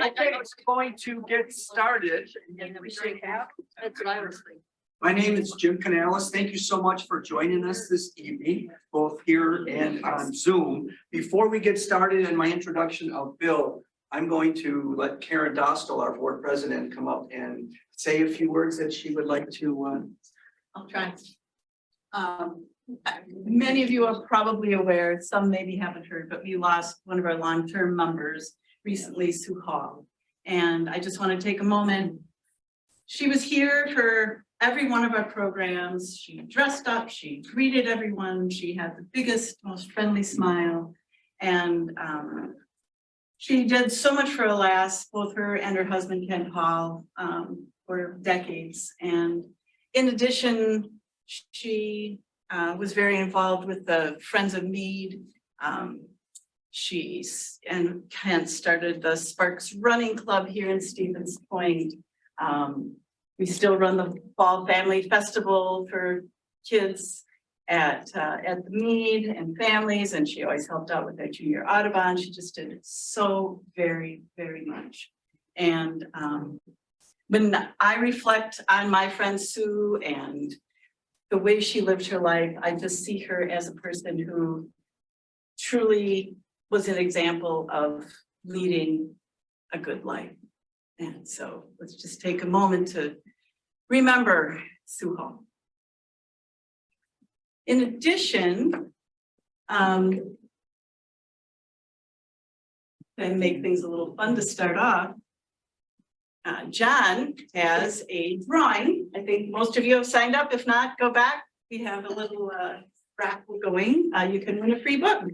Okay, it's going to get started. That's what I was thinking. My name is Jim Canales. Thank you so much for joining us this evening, both here and on Zoom. Before we get started in my introduction of Bill, I'm going to let Karen Dostal, our board president, come up and say a few words that she would like to. I'll try. Many of you are probably aware, some maybe haven't heard, but we lost one of our long-term members recently, Sue Hall. And I just want to take a moment. She was here for every one of our programs. She dressed up, she greeted everyone. She had the biggest, most friendly smile. And she did so much for Alas, both her and her husband, Ken Hall, for decades. And in addition, she was very involved with the Friends of Mead. And Ken started the Sparks Running Club here in Stevens Point. We still run the Fall Family Festival for kids at the Mead and families, and she always helped out with that junior Audubon. She just did so very, very much. And when I reflect on my friend Sue and the way she lived her life, I just see her as a person who truly was an example of leading a good life. And so let's just take a moment to remember Sue Hall. In addition, and make things a little fun to start off, John has a drawing. I think most of you have signed up. If not, go back. We have a little raffle going. You can win a free book,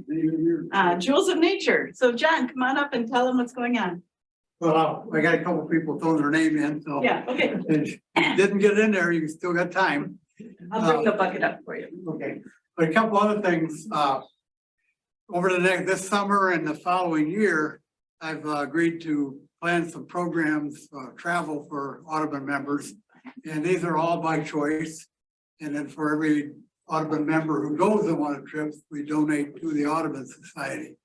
Jewels of Nature. So John, come on up and tell them what's going on. Well, I got a couple people throwing their name in, so. Yeah, okay. If you didn't get in there, you still got time. I'll bring the bucket up for you. Okay, but a couple other things, over this summer and the following year, I've agreed to plan some programs, travel for Audubon members. And these are all by choice. And then for every Audubon member who goes on one of the trips, we donate to the Audubon Society.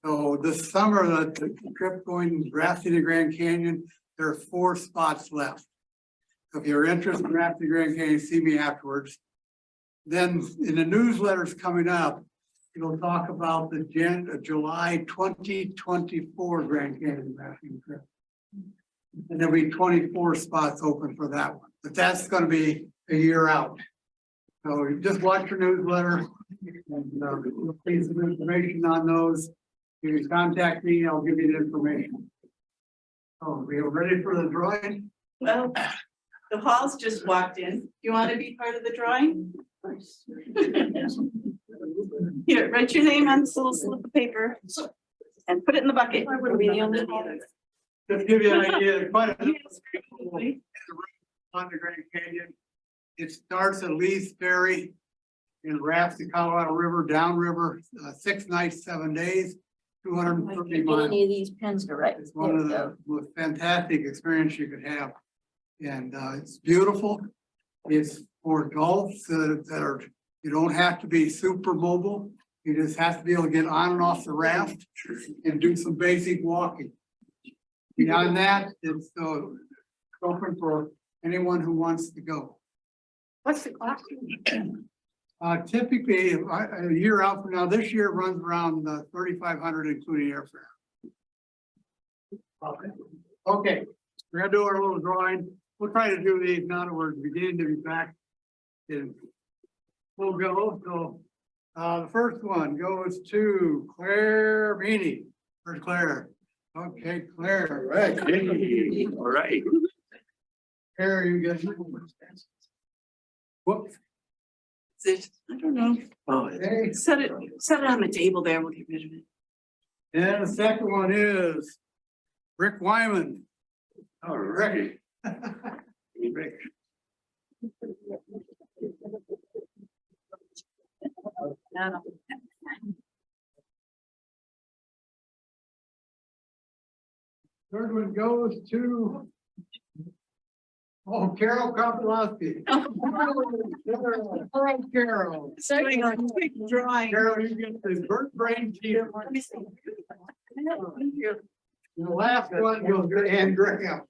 So this summer, the trip going rafting to Grand Canyon, there are 4 spots left. If you're interested in rafting to Grand Canyon, see me afterwards. Then in the newsletters coming up, it'll talk about the July 2024 Grand Canyon rafting trip. And there'll be 24 spots open for that one, but that's going to be a year out. So just watch your newsletter and please some information on those. You can contact me, I'll give you the information. Oh, we are ready for the drawing? Well, the Halls just walked in. You want to be part of the drawing? Here, write your name on this little slip of paper and put it in the bucket. Just give you an idea, quite a on the Grand Canyon. It starts at Lee's Ferry and rafts the Colorado River, downriver, 6 nights, 7 days, 230 miles. Any of these pens to write. It's one of the most fantastic experience you could have. And it's beautiful. It's for adults that are, you don't have to be super mobile. You just have to be able to get on and off the raft and do some basic walking. Beyond that, it's open for anyone who wants to go. What's the cost? Typically, a year out from now, this year runs around 3,500, including airfare. Okay, we're gonna do our little drawing. We'll try to do these now that we're beginning to be back in full go. So the first one goes to Claire Meany. Where's Claire? Okay, Claire. Right. All right. Claire, you get. Whoops. I don't know. Oh, Okay. Set it on the table there. We'll get rid of it. And the second one is Rick Wyman. all right. Rick. Third one goes to Carol Kopolowski. All right, Carol. Doing a quick drawing. Carol, you get the bird brain teeth. Let me see. The last one goes to Ann Graham.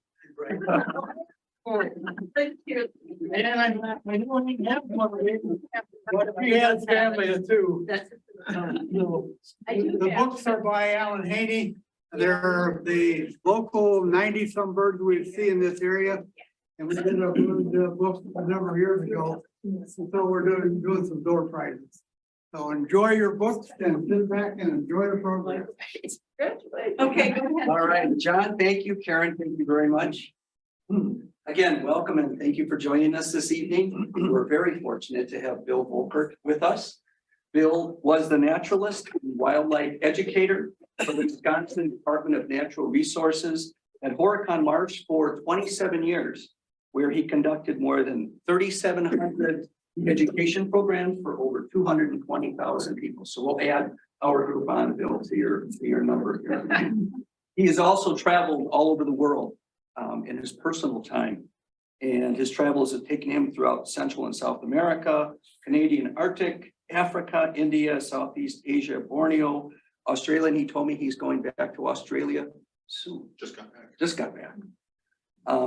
Thank you. And I don't even have one. But he has family too. I do The have- books are by Alan Haney. They're the local 90-some birds we see in this area. And we did a book a number of years ago. So we're doing some door prizes. So enjoy your books and sit back and enjoy the program. Okay, go ahead. All right, John, thank you. Karen, thank you very much. Again, welcome and thank you for joining us this evening. We're very fortunate to have Bill Volkert with us. Bill was the naturalist and wildlife educator for the Wisconsin Department of Natural Resources at Horicon Marsh for 27 years, where he conducted more than 3,700 education programs for over 220,000 people. So we'll add our group on, Bill, to your number here. He has also traveled all over the world in his personal time. And his travels have taken him throughout Central and South America, Canadian Arctic, Africa, India, Southeast Asia, Borneo, Australia. And he told me he's going back to Australia soon. Just got back.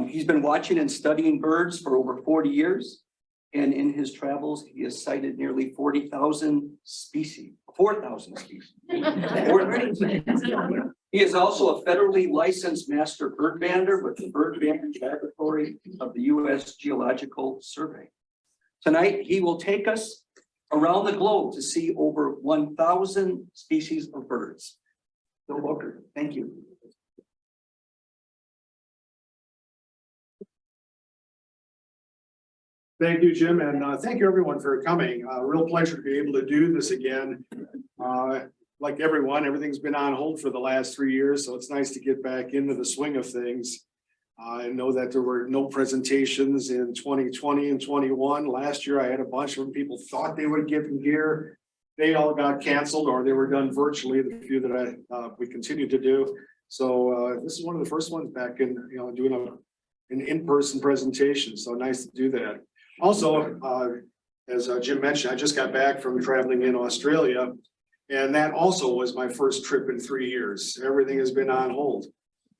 He's been watching and studying birds for over 40 years. And in his travels, he has cited nearly 4,000 species. He is also a federally licensed master bird bander with the Bird Band Laboratory of the U.S. Geological Survey. Tonight, he will take us around the globe to see over 1,000 species of birds. Bill Volkert, thank you. Thank you, Jim, and thank you everyone for coming. Real pleasure to be able to do this again. Like everyone, everything's been on hold for the last 3 years, so it's nice to get back into the swing of things. I know that there were no presentations in 2020 and 21. Last year, I had a bunch of people thought they would give gear. They all got canceled or they were done virtually, the few that we continue to do. So this is one of the first ones back in, doing an in-person presentation. So nice to do that. Also, as Jim mentioned, I just got back from traveling in Australia, and that also was my first trip in 3 years. Everything has been on hold.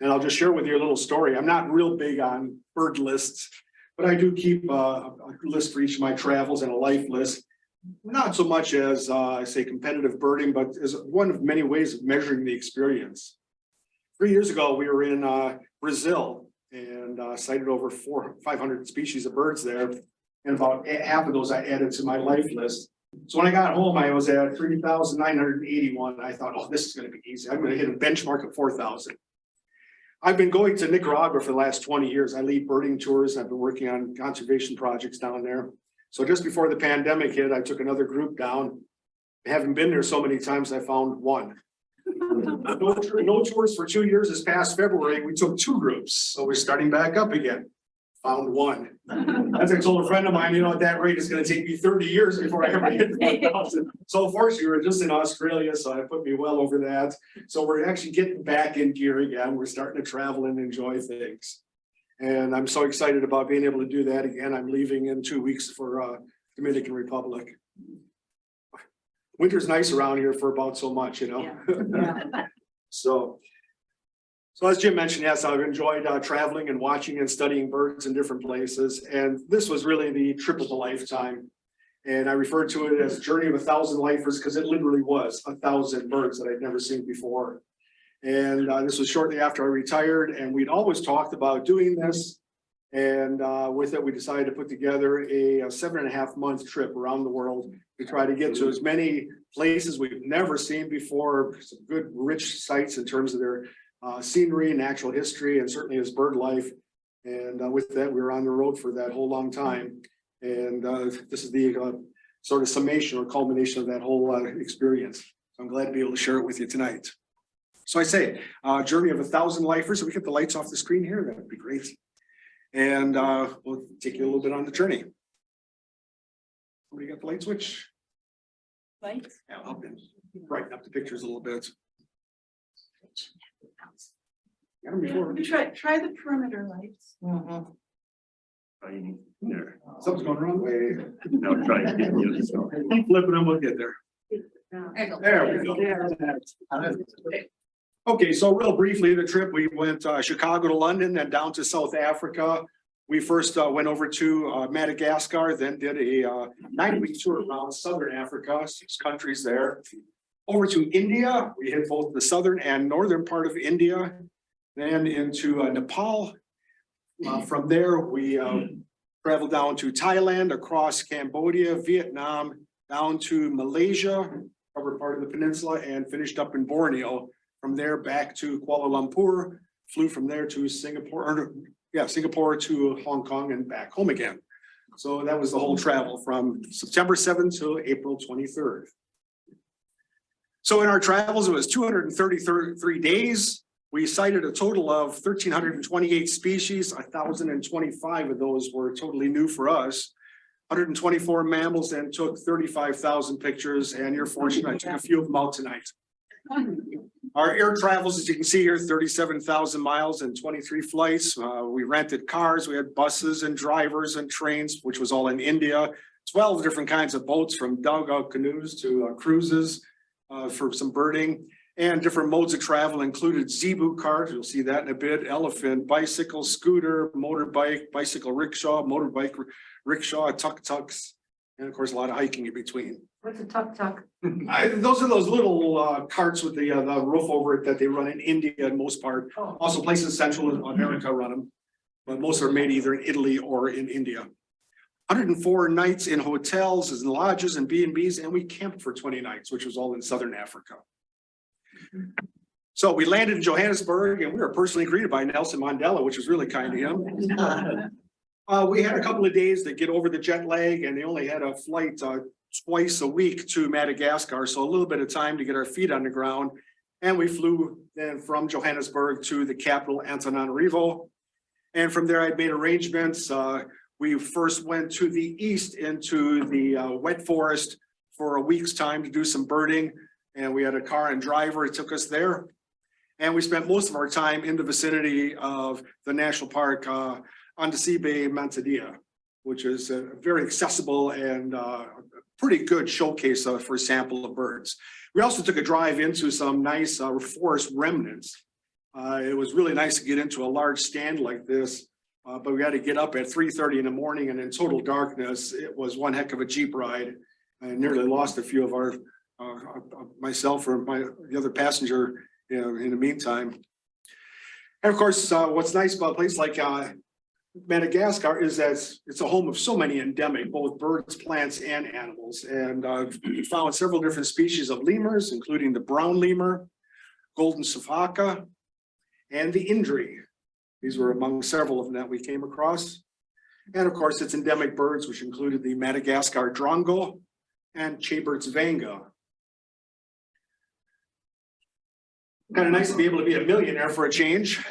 And I'll just share with you a little story. I'm not real big on bird lists, but I do keep a list for each of my travels and a life list. Not so much as I say competitive birding, but as one of many ways of measuring the experience. 3 years ago, we were in Brazil and sighted over 500 species of birds there. And about half of those I added to my life list. So when I got home, I was at 3,981. I thought, oh, this is going to be easy. I'm going to hit a benchmark of 4,000. I've been going to Nicaragua for the last 20 years. I lead birding tours. I've been working on conservation projects down there. So just before the pandemic hit, I took another group down. I haven't been there so many times, I found one. No tours for 2 years. This past February, we took 2 groups. So we're starting back up again. Found one. As I told a friend of mine, at that rate, it's going to take me 30 years before I ever hit 1,000. So fortunately, we were just in Australia, so I put me well over that. So we're actually getting back in gear again. We're starting to travel and enjoy things. And I'm so excited about being able to do that again. I'm leaving in 2 weeks for Dominican Republic. Winter's nice around here for about so much, Yeah. So as Jim mentioned, yes, I've enjoyed traveling and watching and studying birds in different places. And this was really the trip of a lifetime. And I refer to it as a journey of 1,000 lifers because it literally was 1,000 birds that I'd never seen before. And this was shortly after I retired, and we'd always talked about doing this. And with it, we decided to put together a 7.5-month trip around the world to try to get to as many places we've never seen before, some good, rich sites in terms of their scenery, natural history, and certainly as bird life. And with that, we were on the road for that whole long time. And this is the sort of summation or culmination of that whole experience. So I'm glad to be able to share it with you tonight. So I say, journey of 1,000 lifers. So we get the lights off the screen here, that would be great. And we'll take you a little bit on the journey. We got the light switch. Lights. Yeah, I'll brighten up the pictures a little bit. Got them before. Try the perimeter lights. There. Something's going wrong way. No, try to get you. Keep flipping them, we'll get there. There we go. Okay, so real briefly, the trip, we went Chicago to London, then down to South Africa. We first went over to Madagascar, then did a 9-week tour around Southern Africa, 6 countries there. Over to India, we hit both the southern and northern part of India, then into Nepal. From there, we traveled down to Thailand, across Cambodia, Vietnam, down to Malaysia, covered part of the peninsula, and finished up in Borneo. From there, back to Kuala Lumpur, flew from there to Singapore, Singapore to Hong Kong and back home again. So that was the whole travel from September 7th to April 23rd. So in our travels, it was 233 days. We cited a total of 1,328 species. 1,025 of those were totally new for us. 124 mammals, and took 35,000 pictures. And you're fortunate, I took a few of them out tonight. Our air travels, as you can see here, 37,000 miles and 23 flights. We rented cars, we had buses and drivers and trains, which was all in India. 12 different kinds of boats, from dugout canoes to cruises for some birding. And different modes of travel included zebu cars, you'll see that in a bit, elephant, bicycle, scooter, motorbike, bicycle rickshaw, motorbike rickshaw, tuk-tuks, and of course a lot of hiking in between. What's a tuk-tuk? Those are those little carts with the roof over it that they run in India in most part. Also places in Central America run them, but most are made either in Italy or in India. 104 nights in hotels and lodges and B&Bs, and we camped for 20 nights, which was all in Southern Africa. So we landed in Johannesburg, and we were personally greeted by Nelson Mandela, which was really kind of him. We had a couple of days to get over the jet lag, and they only had a flight twice a week to Madagascar, so a little bit of time to get our feet on the ground. And we flew then from Johannesburg to the capital, Antananarivo. And from there, I'd made arrangements. We first went to the east into the wet forest for a week's time to do some birding. And we had a car and driver, it took us there. And we spent most of our time in the vicinity of the national park, Andasibe Mantadia, which is very accessible and pretty good showcase for a sample of birds. We also took a drive into some nice forest remnants. It was really nice to get into a large stand like this, but we had to get up at 3:30 in the morning, and in total darkness. It was one heck of a Jeep ride. I nearly lost a few of our, myself or the other passenger in the meantime. And of course, what's nice about a place like Madagascar is that it's a home of so many endemic, both birds, plants, and animals. And we found several different species of lemurs, including the brown lemur, golden sifaka, and the indri. These were among several of them that we came across. And of course, it's endemic birds, which included the Madagascar drongo and Chabert's vanga. Kind of nice to be able to be a millionaire for a change.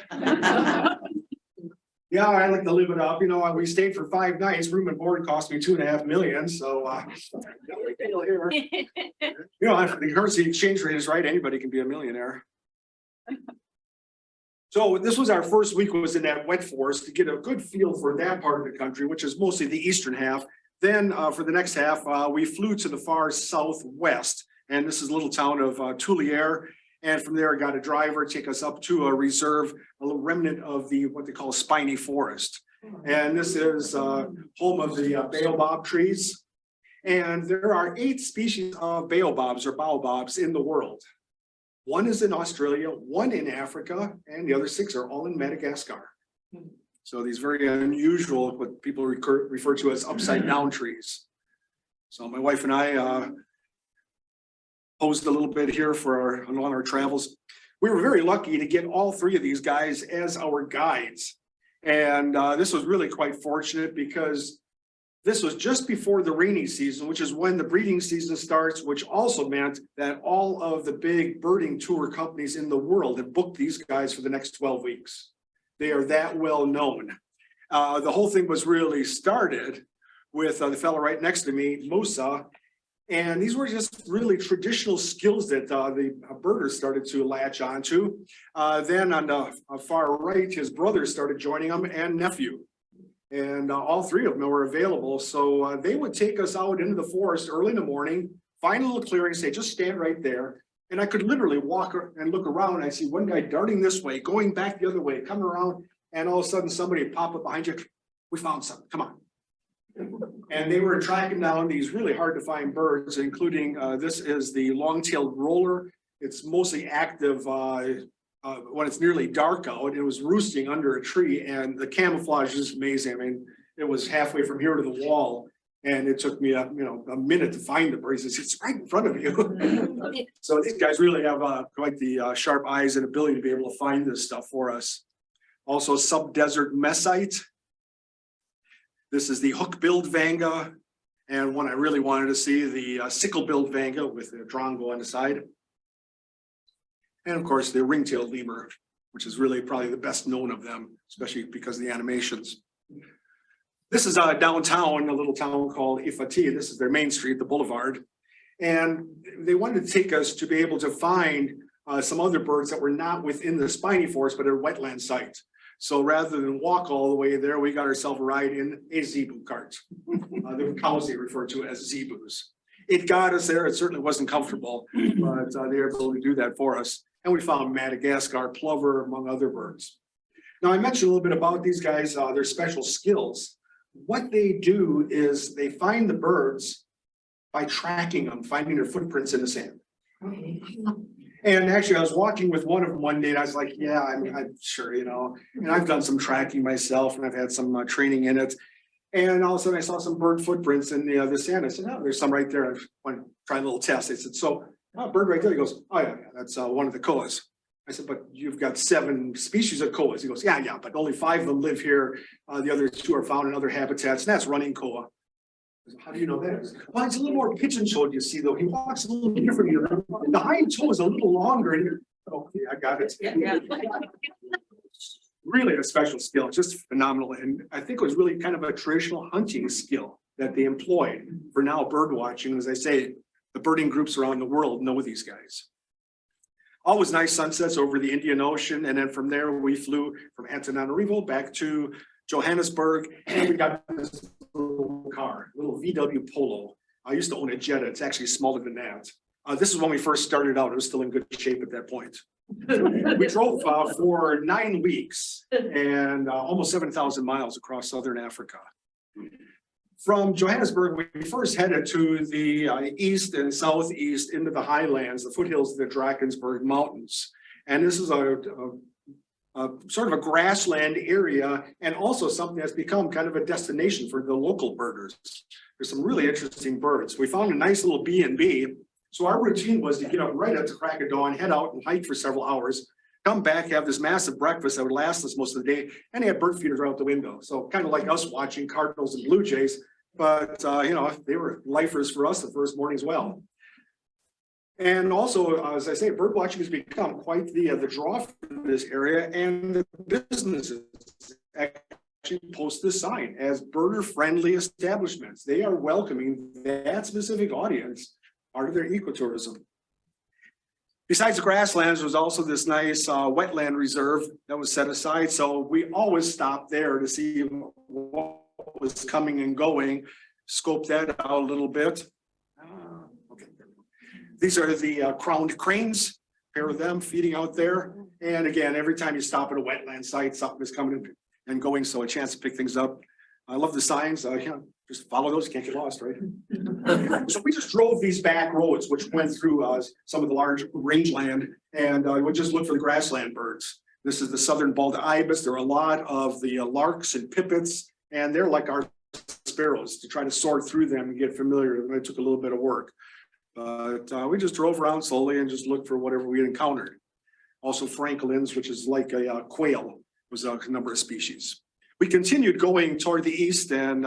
Yeah, I like to live it up. You know, we stayed for 5 nights. Room and board cost me $2.5 million. So, you know, if the currency exchange rate is right, anybody can be a millionaire. So this was our first week, was in that wet forest to get a good feel for that part of the country, which is mostly the eastern half. Then for the next half, we flew to the far southwest, and this is a little town of Tulier. And from there, I got a driver take us up to a reserve, a little remnant of the what they call spiny forest. And this is home of the baobab trees. And there are 8 species of baobabs or baobabs in the world. 1 is in Australia, 1 in Africa, and the other 6 are all in Madagascar. So these very unusual, what people refer to as upside down trees. So my wife and I posed a little bit here for on our travels. We were very lucky to get all 3 of these guys as our guides. And this was really quite fortunate because this was just before the rainy season, which is when the breeding season starts, which also meant that all of the big birding tour companies in the world have booked these guys for the next 12 weeks. They are that well known. The whole thing was really started with the fellow right next to me, Musa. And these were just really traditional skills that the birders started to latch onto. Then on the far right, his brother started joining him, and nephew. And all 3 of them were available. So they would take us out into the forest early in the morning, find a little clearing, say, just stand right there. And I could literally walk and look around and I see one guy darting this way, going back the other way, coming around, and all of a sudden somebody pop up behind you. We found something, come on. And they were tracking down these really hard to find birds, including, this is the long-tailed roller. It's mostly active when it's nearly dark out. It was roosting under a tree, and the camouflage is amazing. I mean, it was halfway from here to the wall. And it took me a minute to find the birds. It's right in front of you. So these guys really have quite the sharp eyes and ability to be able to find this stuff for us. Also, sub-desert mesite. This is the hook-billed vanga, and one I really wanted to see, the sickle-billed vanga with the drongo on the side. And of course, the ring-tailed lemur, which is really probably the best known of them, especially because of the animations. This is downtown, a little town called Ifati. This is their main street, the boulevard. And they wanted to take us to be able to find some other birds that were not within the spiny forest, but a wetland site. So rather than walk all the way there, we got ourselves a ride in a zebu cart. They were cows they referred to as zebus. It got us there. It certainly wasn't comfortable, but they were able to do that for us. And we found Madagascar plover, among other birds. Now, I mentioned a little bit about these guys, their special skills. What they do is they find the birds by tracking them, finding their footprints in the sand. And actually, I was walking with one of them one day, and I was like, yeah, I'm sure, and I've done some tracking myself, and I've had some training in it. And all of a sudden, I saw some bird footprints in the sand. I said, oh, there's some right there. I want to try a little test. I said, so, bird right there. He goes, oh, yeah, that's one of the koas. I said, but you've got 7 species of koas. He goes, yeah, but only 5 of them live here. The other 2 are found in other habitats, and that's running koa. I said, how do you know that? Well, it's a little more pigeon-toed, you see, though. He walks a little differently. The hind toe is a little longer. And okay, I got it. Yeah. Really a special skill, just phenomenal. And I think it was really kind of a traditional hunting skill that they employed for now bird watching. As I say, the birding groups around the world know these guys. Always nice sunsets over the Indian Ocean. And then from there, we flew from Antananarivo back to Johannesburg. And we got this little car, little VW Polo. I used to own a Jetta. It's actually smaller than that. This is when we first started out. It was still in good shape at that point. We drove for 9 weeks and almost 7,000 miles across Southern Africa. From Johannesburg, we first headed to the east and southeast into the highlands, the foothills of the Drakensberg Mountains. And this is a sort of a grassland area, and also something that's become kind of a destination for the local birders. There's some really interesting birds. We found a nice little B&B. So our routine was to get up right at the crack of dawn, head out and hike for several hours, come back, have this massive breakfast that would last us most of the day, and they had bird feeders out the window. So kind of like us watching Cardinals and Blue Jays. But, they were lifers for us the first morning as well. And also, as I say, bird watching has become quite the draw for this area, and the businesses actually post this sign as birder-friendly establishments. They are welcoming that specific audience part of their ecotourism. Besides the grasslands, there was also this nice wetland reserve that was set aside. So we always stopped there to see what was coming and going, scope that out a little bit. Okay. These are the crowned cranes, a pair of them feeding out there. And again, every time you stop at a wetland site, something is coming and going, so a chance to pick things up. I love the signs, just follow those, can't get lost, right? So we just drove these back roads, which went through some of the large rangeland, and we just look for the grassland birds. This is the southern bald ibis. There are a lot of the larks and pipits, and they're like our sparrows. To try to sort through them and get familiar with them, it took a little bit of work. But we just drove around slowly and just looked for whatever we encountered. Also francolins, which is like a quail, was a number of species. We continued going toward the east, and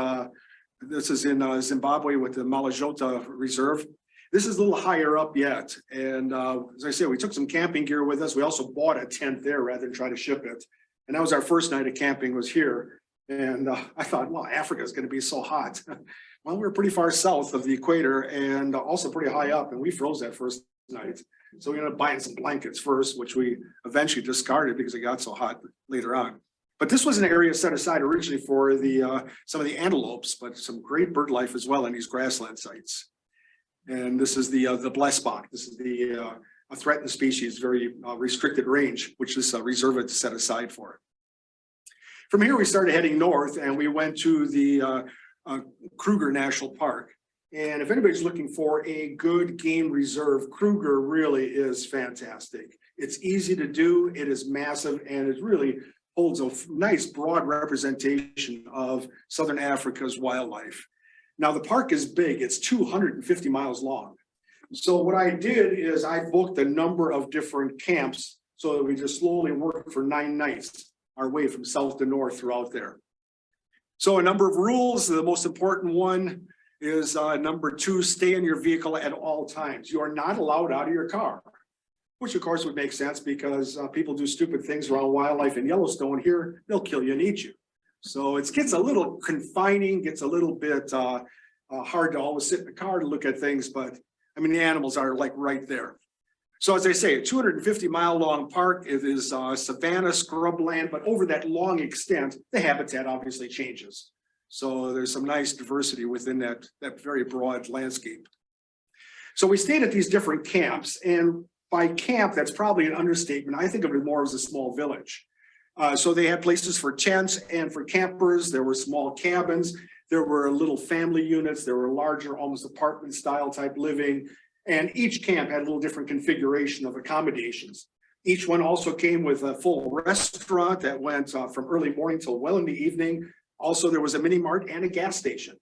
this is in Zimbabwe with the Malajota Reserve. This is a little higher up yet. And as I said, we took some camping gear with us. We also bought a tent there rather than try to ship it. And that was our first night of camping, was here. And I thought, well, Africa is going to be so hot. Well, we were pretty far south of the equator and also pretty high up, and we froze that first night. So we ended up buying some blankets first, which we eventually discarded because it got so hot later on. But this was an area set aside originally for the some of the antelopes, but some great bird life as well in these grassland sites. And this is the blessbok. This is the a threatened species, very restricted range, which this reserve is set aside for. From here, we started heading north and we went to the Kruger National Park. And if anybody's looking for a good game reserve, Kruger really is fantastic. It's easy to do, it is massive, and it really holds a nice broad representation of Southern Africa's wildlife. Now the park is big, it's 250 miles long. So what I did is I booked a number of different camps so that we just slowly work for 9 nights our way from south to north throughout there. So a number of rules, the most important one is number 2, stay in your vehicle at all times. You are not allowed out of your car, which of course would make sense because people do stupid things around wildlife in Yellowstone. Here, they'll kill you and eat you. So it gets a little confining, gets a little bit hard to always sit in the car to look at things, but I mean, the animals are like right there. So as I say, a 250-mile long park, it is savanna, scrubland, but over that long extent, the habitat obviously changes. So there's some nice diversity within that very broad landscape. So we stayed at these different camps, and by camp, that's probably an understatement. I think of it more as a small village. So they had places for tents and for campers. There were small cabins. There were little family units. There were larger, almost apartment style type living. And each camp had a little different configuration of accommodations. Each one also came with a full restaurant that went from early morning till well in the evening. Also, there was a mini mart and a gas station.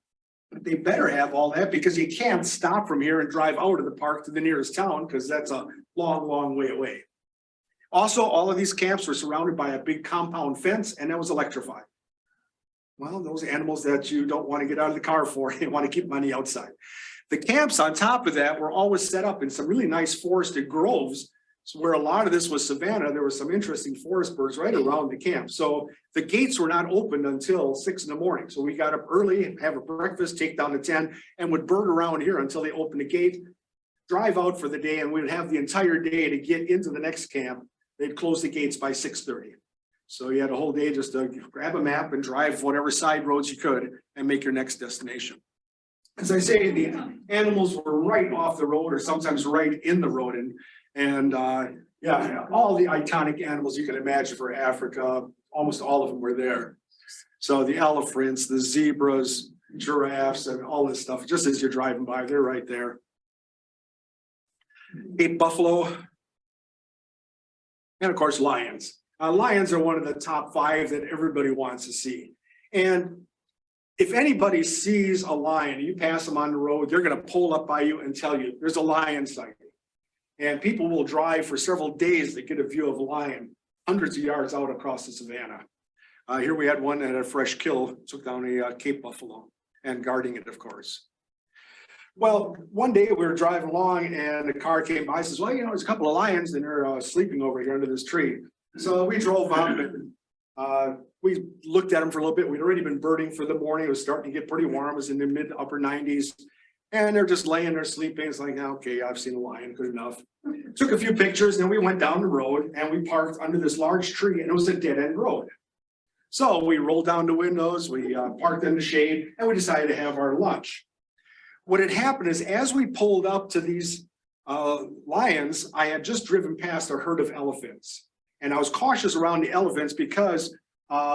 They better have all that because you can't stop from here and drive out of the park to the nearest town because that's a long, long way away. Also, all of these camps were surrounded by a big compound fence and that was electrified. Well, those animals that you don't want to get out of the car for, you want to keep money outside. The camps on top of that were always set up in some really nice forested groves. So where a lot of this was savanna, there were some interesting forest birds right around the camp. So the gates were not opened until 6 in the morning. So we got up early, have a breakfast, take down the tent, and would bird around here until they opened the gate, drive out for the day, and we'd have the entire day to get into the next camp. They'd close the gates by 6:30. So you had a whole day just to grab a map and drive whatever side roads you could and make your next destination. As I say, the animals were right off the road or sometimes right in the road. And yeah, all the iconic animals you can imagine for Africa, almost all of them were there. So the elephants, the zebras, giraffes, and all this stuff, just as you're driving by, they're right there. Cape buffalo. And of course, lions. Lions are one of the top 5 that everybody wants to see. And if anybody sees a lion, you pass them on the road, they're going to pull up by you and tell you there's a lion sighting. And people will drive for several days to get a view of a lion, hundreds of yards out across the savannah. Here we had one that had a fresh kill, took down a Cape buffalo and guarding it, of course. Well, one day we were driving along and a car came by and says, well, you know, there's a couple of lions and they're sleeping over here under this tree. So we drove up and we looked at them for a little bit. We'd already been birding for the morning. It was starting to get pretty warm. It was in the mid to upper 90s. And they're just laying there sleeping. It's like, okay, I've seen a lion, good enough. Took a few pictures, and then we went down the road and we parked under this large tree and it was a dead end road. So we rolled down the windows, we parked in the shade, and we decided to have our lunch. What had happened is as we pulled up to these lions, I had just driven past a herd of elephants. And I was cautious around the elephants because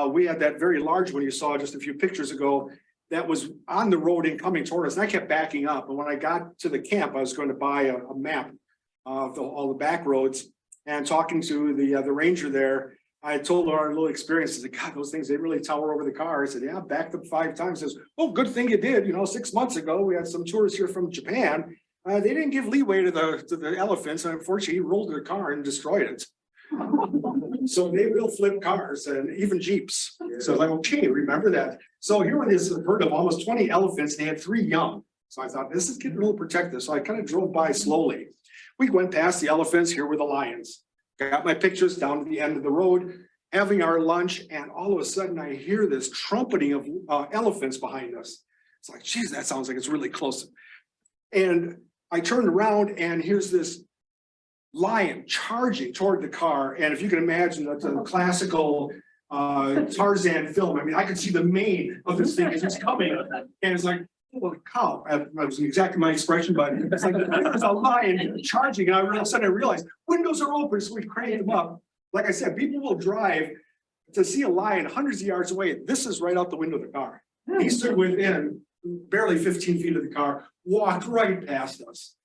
we had that very large one you saw just a few pictures ago that was on the road and coming toward us. And I kept backing up. And when I got to the camp, I was going to buy a map of all the back roads. And talking to the ranger there, I told her our little experience. I said, God, those things, they really tower over the car. I said, yeah, backed up 5 times. Says, oh, good thing you did. You know, 6 months ago, we had some tourists here from Japan. They didn't give leeway to the elephants. And unfortunately, he rolled their car and destroyed it. So they will flip cars and even Jeeps. So like, okay, remember that. So here was this herd of almost 20 elephants. They had 3 young. So I thought, this is getting a little protective. So I kind of drove by slowly. We went past the elephants. Here were the lions. Got my pictures down to the end of the road, having our lunch. And all of a sudden I hear this trumpeting of elephants behind us. It's like, geez, that sounds like it's really close. And I turned around and here's this lion charging toward the car. And if you can imagine that's a classical Tarzan film. I mean, I could see the mane of this thing as it's coming. And it's like, holy cow, that was exactly my expression, but it's like there's a lion charging, and all of a sudden I realized windows are open, so we cranked them up. Like I said, people will drive to see a lion hundreds of yards away. This is right out the window of the car. He stood within barely 15 feet of the car, walked right past us.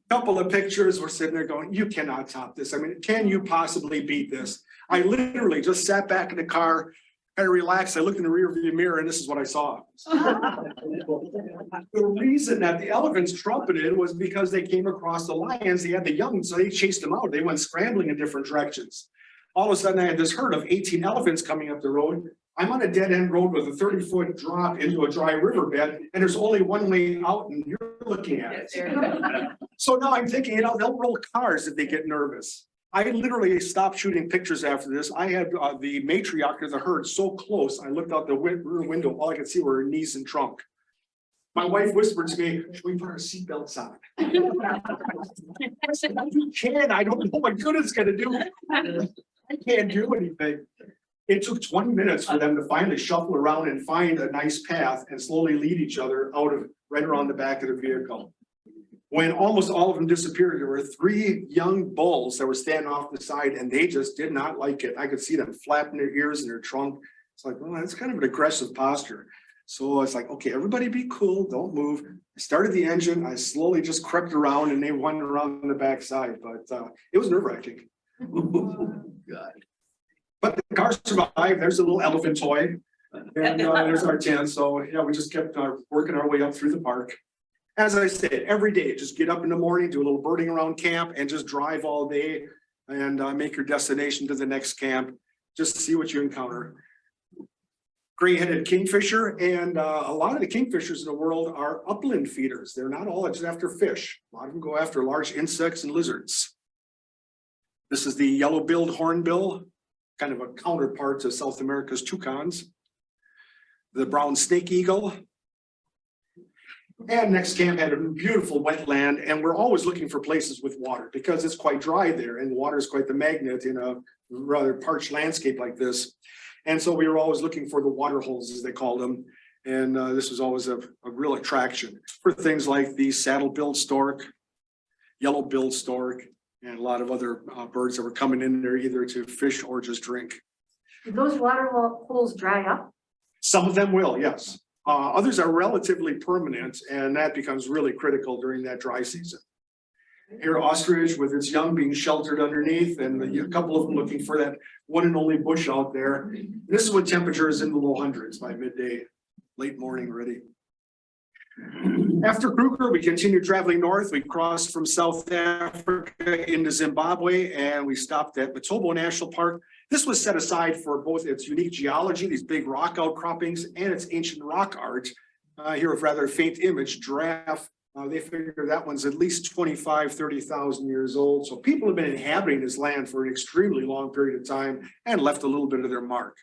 Couple of pictures, we're sitting there going, you cannot top this. I mean, can you possibly beat this? I literally just sat back in the car, kind of relaxed. I looked in the rear view mirror and this is what I saw. The reason that the elephants trumpeted was because they came across the lions. They had the young, so they chased them out. They went scrambling in different directions. All of a sudden I had this herd of 18 elephants coming up the road. I'm on a dead end road with a 30-foot drop into a dry riverbed, and there's only one lane out and you're looking at it. So now I'm thinking, they'll roll cars if they get nervous. I literally stopped shooting pictures after this. I had the matriarch of the herd so close, I looked out the rear window, all I could see were her knees and trunk. My wife whispered to me, should we put our seatbelts on? I said, you can, I don't know what good it's gonna do. I can't do anything. It took 20 minutes for them to finally shuffle around and find a nice path and slowly lead each other out of right around the back of the vehicle. When almost all of them disappeared, there were 3 young bulls that were standing off the side and they just did not like it. I could see them flapping their ears and their trunk. It's like, well, that's kind of an aggressive posture. So it's like, okay, everybody be cool, don't move. I started the engine, I slowly just crept around and they went around the backside, but it was nerve-wracking. God. But the car survived. There's a little elephant toy. And there's our tent. So yeah, we just kept working our way up through the park. As I said, every day, just get up in the morning, do a little birding around camp and just drive all day and make your destination to the next camp. Just see what you encounter. Gray-headed kingfisher, and a lot of the kingfishers in the world are upland feeders. They're not all just after fish. A lot of them go after large insects and lizards. This is the yellow-billed hornbill, kind of a counterpart to South America's toucans. The brown snake eagle. And next camp had a beautiful wetland, and we're always looking for places with water because it's quite dry there, and water is quite the magnet in a rather parched landscape like this. And so we were always looking for the water holes, as they called them. And this was always a real attraction for things like the saddle-billed stork, yellow-billed stork, and a lot of other birds that were coming in there either to fish or just drink. Did those water holes dry up? Some of them will, yes. Others are relatively permanent, and that becomes really critical during that dry season. Here, ostrich with its young being sheltered underneath, and a couple of them looking for that one and only bush out there. This is what temperature is in the low hundreds by midday, late morning already. After Kruger, we continued traveling north. We crossed from South Africa into Zimbabwe, and we stopped at Matobo National Park. This was set aside for both its unique geology, these big rock outcroppings, and its ancient rock art. Here, a rather faint image, giraffe. They figure that one's at least 30,000 years old. So people have been inhabiting this land for an extremely long period of time and left a little bit of their mark.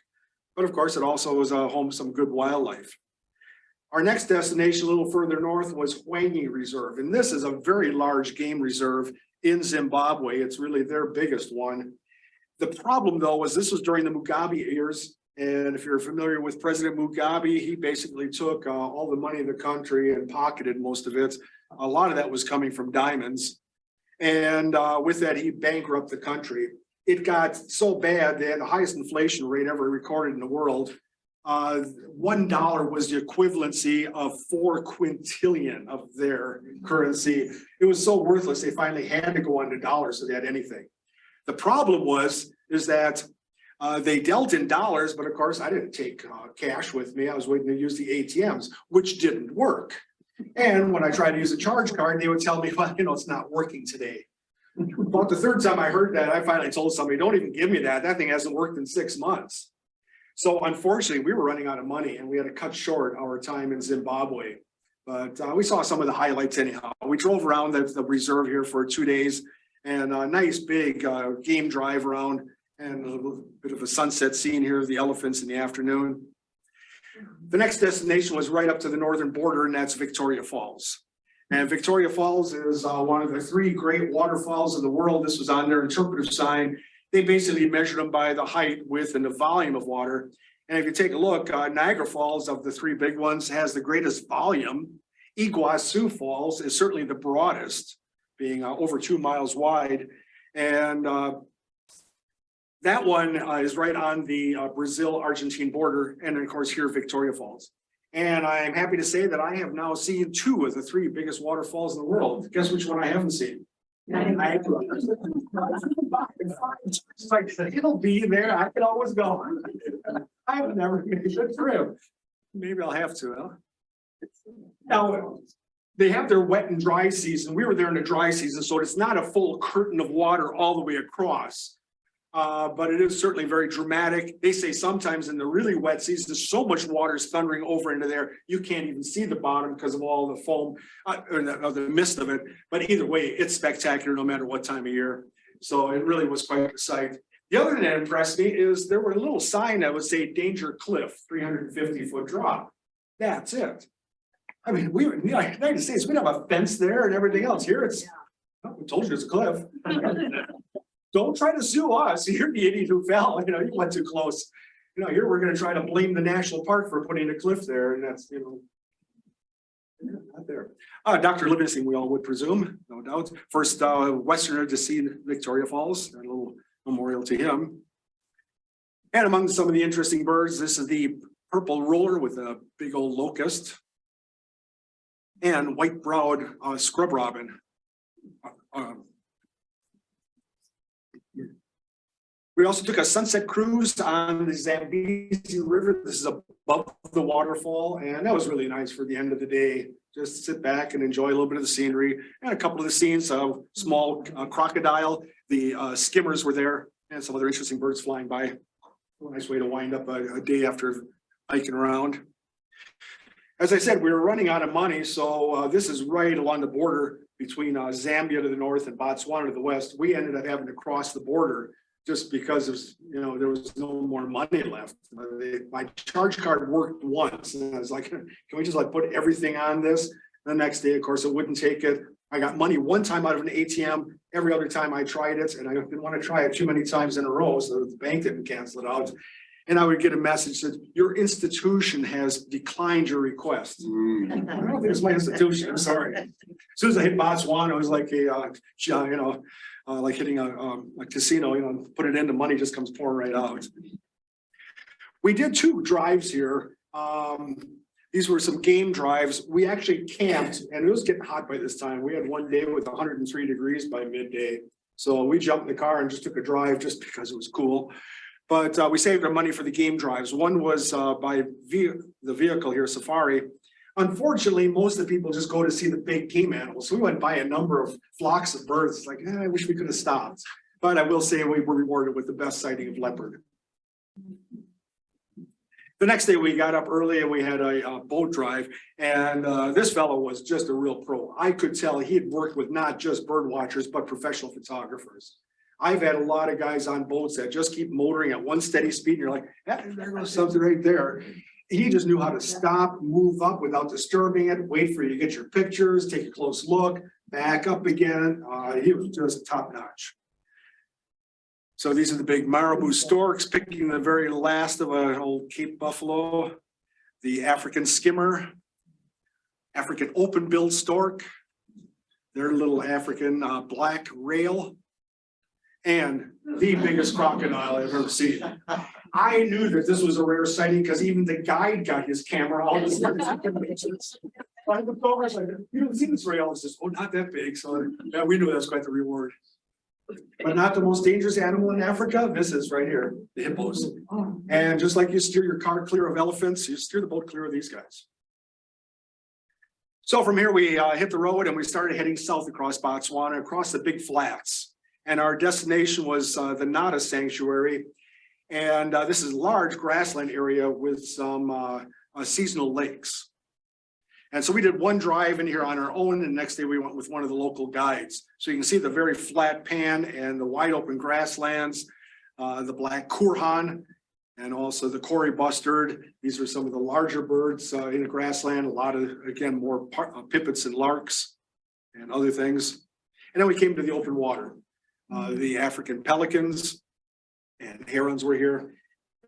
But of course, it also was a home to some good wildlife. Our next destination a little further north was Hwange Reserve. And this is a very large game reserve in Zimbabwe. It's really their biggest one. The problem though was this was during the Mugabe years. And if you're familiar with President Mugabe, he basically took all the money in the country and pocketed most of it. A lot of that was coming from diamonds. And with that, he bankrupted the country. It got so bad, they had the highest inflation rate ever recorded in the world. $1 was the equivalency of 4 quintillion of their currency. It was so worthless, they finally had to go on to dollars so they had anything. The problem is that they dealt in dollars, but of course I didn't take cash with me. I was waiting to use the ATMs, which didn't work. And when I tried to use a charge card, they would tell me, well, it's not working today. About the third time I heard that, I finally told somebody, don't even give me that. That thing hasn't worked in 6 months. So unfortunately, we were running out of money and we had to cut short our time in Zimbabwe. But we saw some of the highlights anyhow. We drove around the reserve here for 2 days and a nice big game drive around and a little bit of a sunset scene here of the elephants in the afternoon. The next destination was right up to the northern border, and that's Victoria Falls. And Victoria Falls is one of the 3 great waterfalls in the world. This was on their interpretive sign. they basically measured them by the height, width, and the volume of water. And if you take a look, Niagara Falls, of the three big ones, has the greatest volume. Iguazu Falls is certainly the broadest, being over 2 miles wide. And that one is right on the Brazil-Argentine border. And then, of course, here, Victoria Falls. And I'm happy to say that I have now seen 2 of the 3 biggest waterfalls in the world. Guess which one I haven't seen? Niagara. It's like, it'll be there. I can always go. I have never made a trip. Maybe I'll have to, huh? Now, they have their wet and dry season. We were there in the dry season, so it's not a full curtain of water all the way across. But it is certainly very dramatic. They say sometimes in the really wet season, so much water is thundering over into there, you can't even see the bottom because of all the foam or the mist of it. But either way, it's spectacular no matter what time of year. So it really was quite a sight. The other thing that impressed me is there were a little sign that would say Danger Cliff, 350-foot drop. That's it. I mean, we were in the United States, we have a fence there and everything else. Here it's, oh, we told you it's a cliff. Don't try to sue us. You're the idiot who fell. You know, you went too close. You know, here we're going to try to blame the national park for putting a cliff there, and that's, you know, not there. Dr. Livingston, we all would presume, no doubt. First Westerner to see Victoria Falls, a little memorial to him. And among some of the interesting birds, this is the purple roller with a big old locust, and white-browed scrub robin. We also took a sunset cruise on the Zambezi River. This is above the waterfall, and that was really nice for the end of the day. Just sit back and enjoy a little bit of the scenery and a couple of the scenes of small crocodile. The skimmers were there, and some other interesting birds flying by. A nice way to wind up a day after hiking around. As I said, we were running out of money, so this is right along the border between Zambia to the north and Botswana to the west. We ended up having to cross the border just because of, you know, there was no more money left. My charge card worked once, and I was like, can we just like put everything on this? The next day, of course, it wouldn't take it. I got money one time out of an ATM. Every other time I tried it, and I didn't want to try it too many times in a row, so the bank didn't cancel it out. And I would get a message that your institution has declined your request. I don't think it's my institution, I'm sorry. As soon as I hit Botswana, it was like a, you know, like hitting a casino, you know, put it in, the money just comes pouring right out. We did 2 drives here. These were some game drives. We actually camped, and it was getting hot by this time. We had one day with 103 degrees by midday. So we jumped in the car and just took a drive just because it was cool. But we saved our money for the game drives. One was by the vehicle here, Safari. Unfortunately, most of the people just go to see the big game animals. So we went by a number of flocks of birds. It's like, I wish we could have stopped. But I will say we were rewarded with the best sighting of leopard. The next day we got up early and we had a boat drive. And this fellow was just a real pro. I could tell he had worked with not just bird watchers, but professional photographers. I've had a lot of guys on boats that just keep motoring at one steady speed. And you're like, there goes something right there. He just knew how to stop, move up without disturbing it, wait for you to get your pictures, take a close look, back up again. He was just top notch. So these are the big marabou storks, picking the very last of an old Cape buffalo, the African skimmer, African open-billed stork, their little African black rail, and the biggest crocodile I've ever seen. I knew that this was a rare sighting because even the guide got his camera all this. I looked over, I was like, you don't see this rail. It's just, oh, not that big. So yeah, we knew that's quite the reward. But not the most dangerous animal in Africa. This is right here, the hippos. And just like you steer your car clear of elephants, you steer the boat clear of these guys. So from here, we hit the road and we started heading south across Botswana, across the big flats. And our destination was the Nada Sanctuary. And this is a large grassland area with some seasonal lakes. And so we did one drive in here on our own, and the next day we went with one of the local guides. So you can see the very flat pan and the wide open grasslands, the black kurhan, and also the Kori bustard. These are some of the larger birds in the grassland. A lot of, again, more pipits and larks and other things. And then we came to the open water. The African pelicans, and herons were here.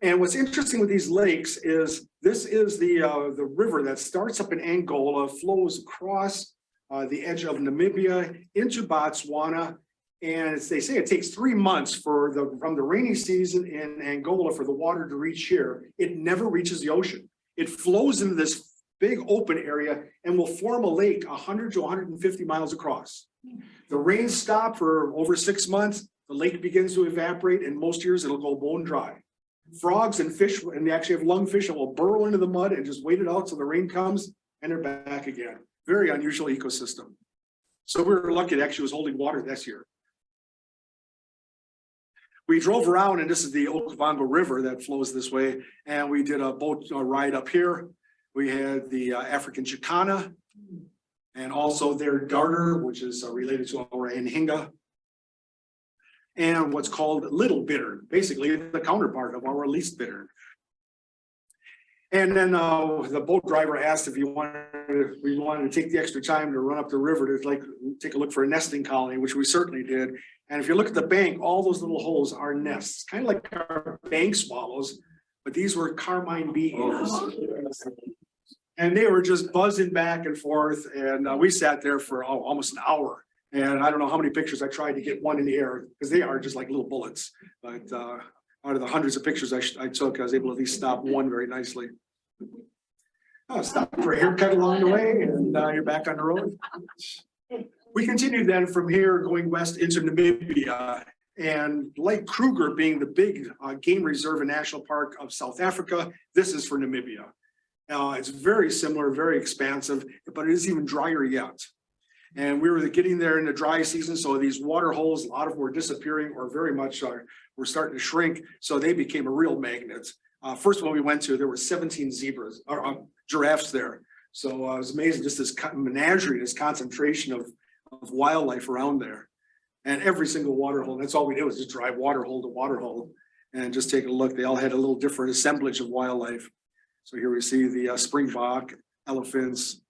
And what's interesting with these lakes is this is the river that starts up in Angola, flows across the edge of Namibia into Botswana. And they say it takes 3 months from the rainy season in Angola for the water to reach here. It never reaches the ocean. It flows into this big open area and will form a lake 100 to 150 miles across. The rains stop for over 6 months. The lake begins to evaporate, and most years it'll go bone dry. Frogs and fish, and they actually have lungfish that will burrow into the mud and just wait it out till the rain comes, and they're back again. Very unusual ecosystem. So we were lucky it actually was holding water this year. We drove around, and this is the Okavango River that flows this way, and we did a boat ride up here. We had the African Chicana, and also their darter, which is related to our Nhinga, and what's called Little Bittern, basically the counterpart of our least bittern. And then the boat driver asked if we wanted to take the extra time to run up the river to take a look for a nesting colony, which we certainly did. And if you look at the bank, all those little holes are nests, kind of like our bank swallows, but these were carmine bee eaters. And they were just buzzing back and forth, and we sat there for almost an hour. And I don't know how many pictures I tried to get one in the air, because they are just like little bullets. But out of the hundreds of pictures I took, I was able to at least stop one very nicely. Stop for a haircut along the way, and you're back on the road. We continued then from here going west into Namibia, and Lake Kruger being the big game reserve and national park of South Africa, this is for Namibia. It's very similar, very expansive, but it is even drier yet. And we were getting there in the dry season, so these water holes, a lot of them were disappearing or very much were starting to shrink, so they became a real magnet. First one we went to, there were 17 zebras or giraffes there. So it was amazing, just this menagerie, this concentration of wildlife around there. And every single water hole, that's all we did was just drive water hole to water hole and just take a look. They all had a little different assemblage of wildlife. So here we see the springbok, elephants,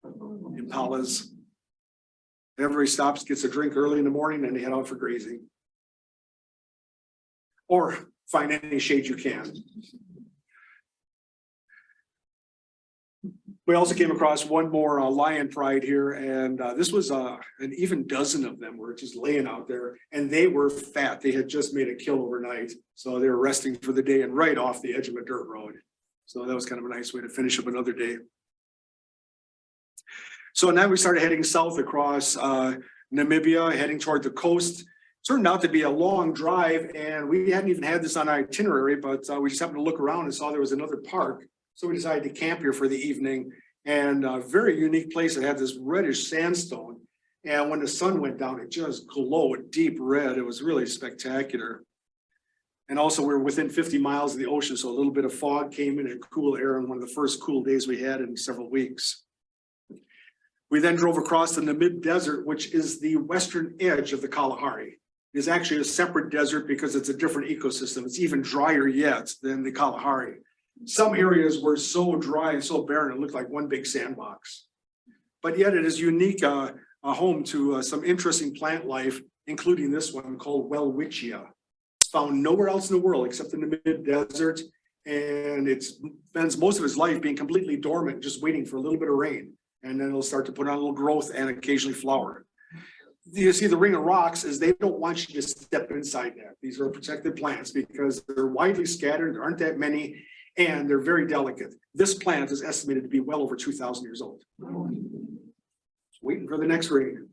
impalas. Everybody stops, gets a drink early in the morning, and they head out for grazing. Or find any shade you can. We also came across one more lion pride here, and this was an even dozen of them were just laying out there, and they were fat. They had just made a kill overnight, so they were resting for the day and right off the edge of a dirt road. So that was kind of a nice way to finish up another day. So now we started heading south across Namibia, heading toward the coast. Turned out to be a long drive, and we hadn't even had this on our itinerary, but we just happened to look around and saw there was another park. So we decided to camp here for the evening, and a very unique place. It had this reddish sandstone, and when the sun went down, it just glowed deep red. It was really spectacular. And also we were within 50 miles of the ocean, so a little bit of fog came in and cool air on one of the first cool days we had in several weeks. We then drove across the Namib Desert, which is the western edge of the Kalahari. It is actually a separate desert because it's a different ecosystem. It's even drier yet than the Kalahari. Some areas were so dry and so barren, it looked like one big sandbox. But yet it is unique, a home to some interesting plant life, including this one called Welwitschia. It's found nowhere else in the world except in the Namib Desert, and it spends most of its life being completely dormant, just waiting for a little bit of rain. And then it'll start to put on a little growth and occasionally flower. You see the ring of rocks is they don't want you to step inside that. These are protected plants because they're widely scattered. There aren't that many, and they're very delicate. This plant is estimated to be well over 2,000 years old. Just waiting for the next rain.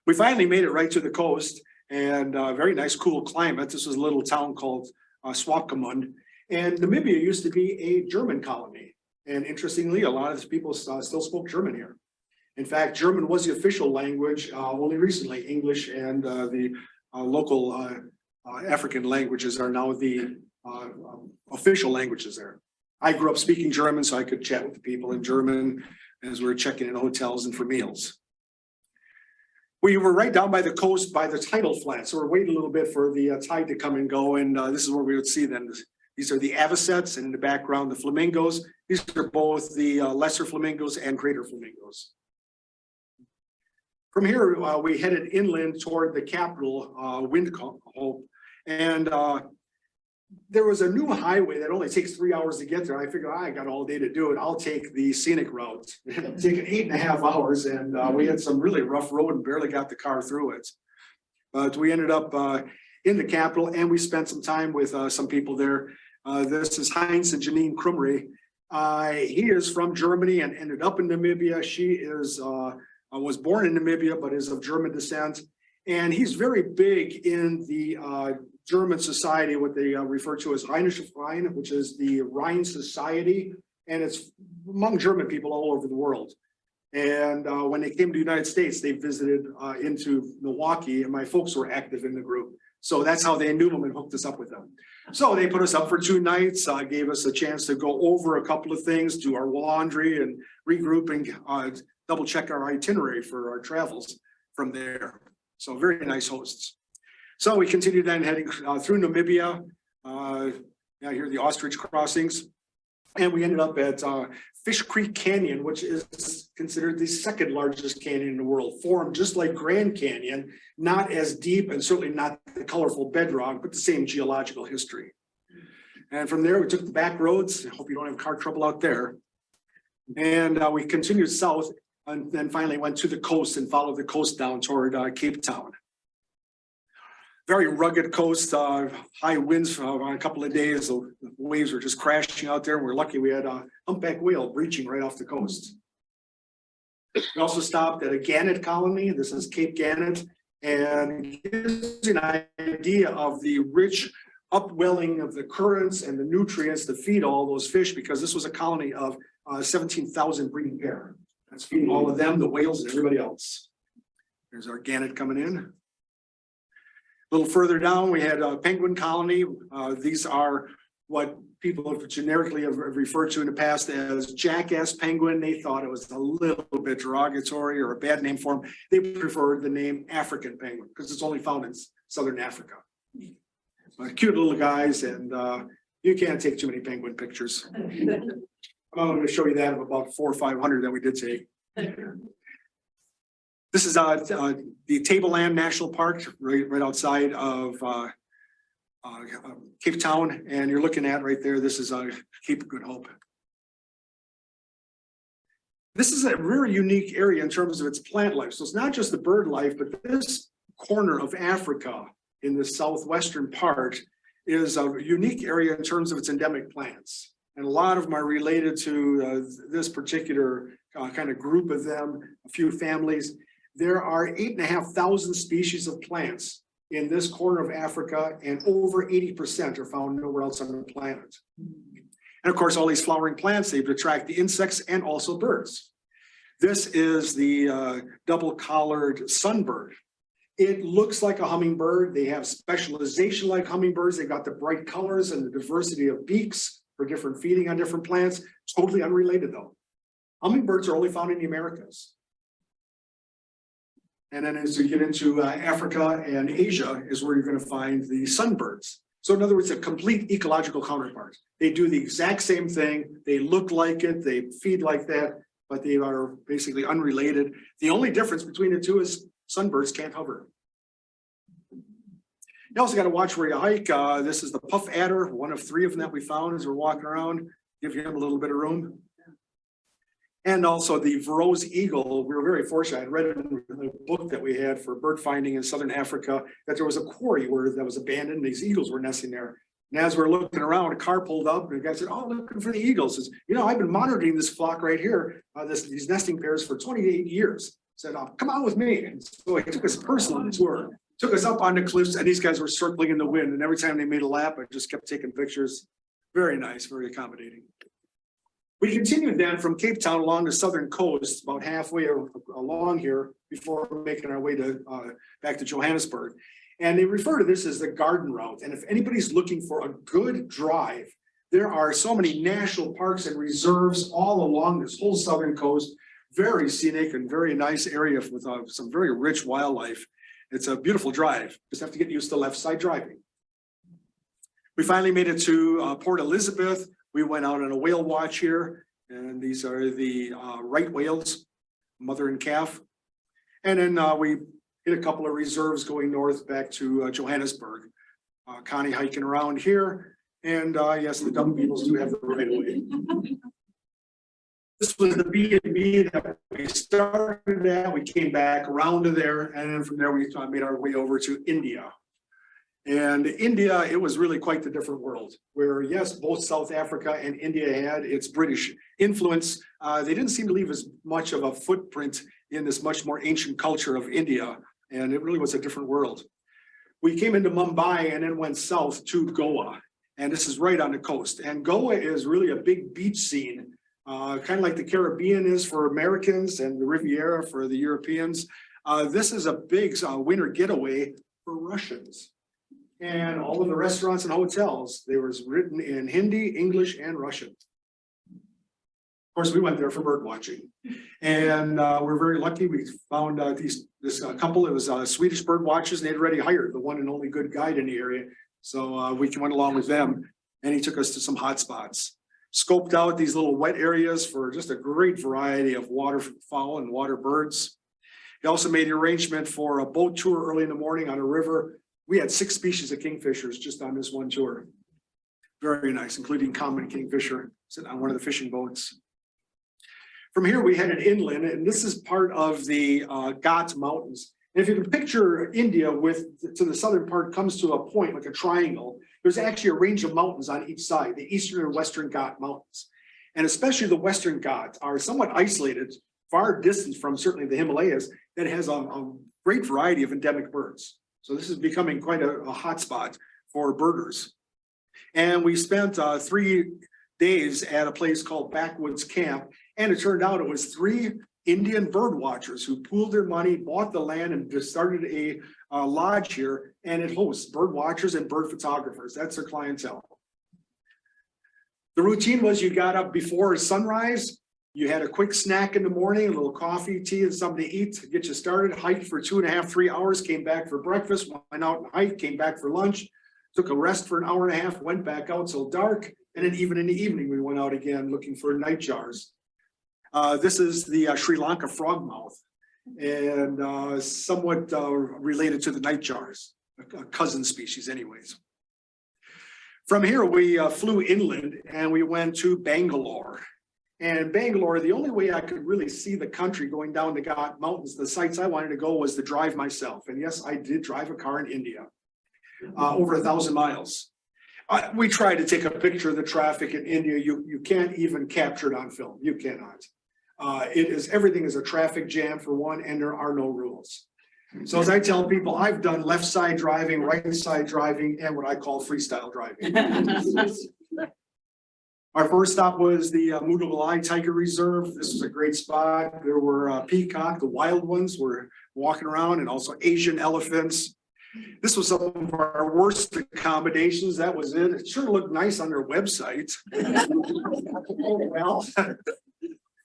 We finally made it right to the coast, and very nice, cool climate. This was a little town called Swakopmund, and Namibia used to be a German colony. And interestingly, a lot of people still spoke German here. In fact, German was the official language only recently. English and the local African languages are now the official languages there. I grew up speaking German, so I could chat with the people in German as we were checking in hotels and for meals. We were right down by the coast by the tidal flats, so we're waiting a little bit for the tide to come and go, and this is where we would see them. These are the avocets, and in the background, the flamingos. These are both the lesser flamingos and greater flamingos. From here, we headed inland toward the capital, Windhoek, And there was a new highway that only takes 3 hours to get there. I figured I got all day to do it. I'll take the scenic route. It ended up taking 8.5 hours, and we had some really rough road and barely got the car through it. But we ended up in the capital, and we spent some time with some people there. This is Heinz and Janine Krumri. He is from Germany and ended up in Namibia. She is was born in Namibia, but is of German descent. And he's very big in the German society, what they refer to as Rheinische Verein, which is the Rhine Society. And it's among German people all over the world. And when they came to the United States, they visited into Milwaukee, and my folks were active in the group. So that's how they knew them and hooked us up with them. So they put us up for 2 nights, gave us a chance to go over a couple of things, do our laundry and regroup and double check our itinerary for our travels from there. So very nice hosts. So we continued then heading through Namibia. Now here are the ostrich crossings. And we ended up at Fish Creek Canyon, which is considered the 2nd largest canyon in the world, formed just like Grand Canyon, not as deep and certainly not the colorful bedrock, but the same geological history. And from there, we took the back roads. I hope you don't have car trouble out there. And we continued south and then finally went to the coast and followed the coast down toward Cape Town. Very rugged coast, high winds on a couple of days. The waves were just crashing out there. We're lucky we had a humpback whale breaching right off the coast. We also stopped at a gannet colony. This is Cape Gannet, and gives you an idea of the rich upwelling of the currents and the nutrients to feed all those fish, because this was a colony of 17,000 breeding pair. That's feeding all of them, the whales and everybody else. There's our gannet coming in. A little further down, we had a penguin colony. These are what people have generically have referred to in the past as jackass penguin. They thought it was a little bit derogatory or a bad name for them. They preferred the name African penguin because it's only found in southern Africa. Cute little guys, and you can't take too many penguin pictures. I'm going to show you that of about 400 or 500 that we did take. This is the Tableland National Park, right outside of Cape Town, and you're looking at right there. This is Cape Good Hope. This is a very unique area in terms of its plant life. So it's not just the bird life, but this corner of Africa in the southwestern part is a unique area in terms of its endemic plants. And a lot of them are related to this particular kind of group of them, a few families. There are 8,500 species of plants in this corner of Africa, and over 80% are found nowhere else on the planet. And of course, all these flowering plants, they attract the insects and also birds. This is the double-collared sunbird. It looks like a hummingbird. They have specialization like hummingbirds. They've got the bright colors and the diversity of beaks for different feeding on different plants. Totally unrelated though. Hummingbirds are only found in the Americas. And then as you get into Africa and Asia is where you're going to find the sunbirds. So in other words, a complete ecological counterpart. They do the exact same thing. They look like it. They feed like that, but they are basically unrelated. The only difference between the two is sunbirds can't hover. You also got to watch where you hike. This is the puff adder, one of 3 of them that we found as we're walking around. Give him a little bit of room. And also the Verreaux's eagle. We were very fortunate. I read in the book that we had for bird finding in southern Africa that there was a quarry that was abandoned. And these eagles were nesting there. And as we're looking around, a car pulled up and the guy said, "Oh, looking for the eagles." Says, "You know, I've been monitoring this flock right here, these nesting pairs for 28 years. Said, "Oh, come on with me." And so he took us personal tour, took us up on the cliffs, and these guys were circling in the wind. And every time they made a lap, I just kept taking pictures. Very nice, very accommodating. We continued then from Cape Town along the southern coast, about halfway along here before making our way to back to Johannesburg. And they refer to this as the garden route. And if anybody's looking for a good drive, there are so many national parks and reserves all along this whole southern coast. Very scenic and very nice area with some very rich wildlife. It's a beautiful drive. Just have to get used to left side driving. We finally made it to Port Elizabeth. We went out on a whale watch here, and these are the right whales, mother and calf. And then we hit a couple of reserves going north back to Johannesburg. Connie hiking around here. And yes, the dung beetles do have the right of way. This was the B&B that we started at. We came back around to there, and then from there we made our way over to India. And India, it was really quite the different world, where yes, both South Africa and India had its British influence. They didn't seem to leave as much of a footprint in this much more ancient culture of India, and it really was a different world. We came into Mumbai and then went south to Goa, and this is right on the coast. And Goa is really a big beach scene. Kind of like the Caribbean is for Americans and the Riviera for the Europeans. This is a big winter getaway for Russians. And all of the restaurants and hotels, they was written in Hindi, English, and Russian. Of course, we went there for bird watching. And we're very lucky. We found this couple. It was Swedish bird watchers, and they'd already hired the one and only good guide in the area. So we went along with them, and he took us to some hot spots. Scoped out these little wet areas for just a great variety of waterfowl and water birds. He also made the arrangement for a boat tour early in the morning on a river. We had 6 species of kingfishers just on this one tour. Very nice, including common kingfisher sitting on one of the fishing boats. From here, we headed inland, and this is part of the Ghat Mountains. And if you can picture India to the southern part comes to a point like a triangle, there's actually a range of mountains on each side, the eastern and western Ghat Mountains. And especially the western Ghats are somewhat isolated, far distant from certainly the Himalayas, that has a great variety of endemic birds. So this is becoming quite a hot spot for birders. And we spent 3 days at a place called Backwoods Camp. And it turned out it was 3 Indian bird watchers who pooled their money, bought the land, and just started a lodge here. And it hosts bird watchers and bird photographers. That's their clientele. The routine was you got up before sunrise. You had a quick snack in the morning, a little coffee, tea, and something to eat to get you started. Hiked for 2.5, 3 hours, came back for breakfast, went out and hiked, came back for lunch, took a rest for 1.5 hours, went back out till dark. And then even in the evening, we went out again looking for nightjars. This is the Sri Lanka frogmouth, and somewhat related to the nightjars, a cousin species anyways. From here, we flew inland and we went to Bangalore. And Bangalore, the only way I could really see the country going down the Ghat Mountains, the sites I wanted to go was to drive myself. And yes, I did drive a car in India, over 1,000 miles. We tried to take a picture of the traffic in India. You can't even capture it on film. You cannot. Everything is a traffic jam for one, and there are no rules. So as I tell people, I've done left side driving, right side driving, and what I call freestyle driving. Our first stop was the Mudamalai Tiger Reserve. This was a great spot. There were peacock, the wild ones were walking around, and also Asian elephants. This was some of our worst accommodations. That was it. It sure looked nice on their website. Oh, well.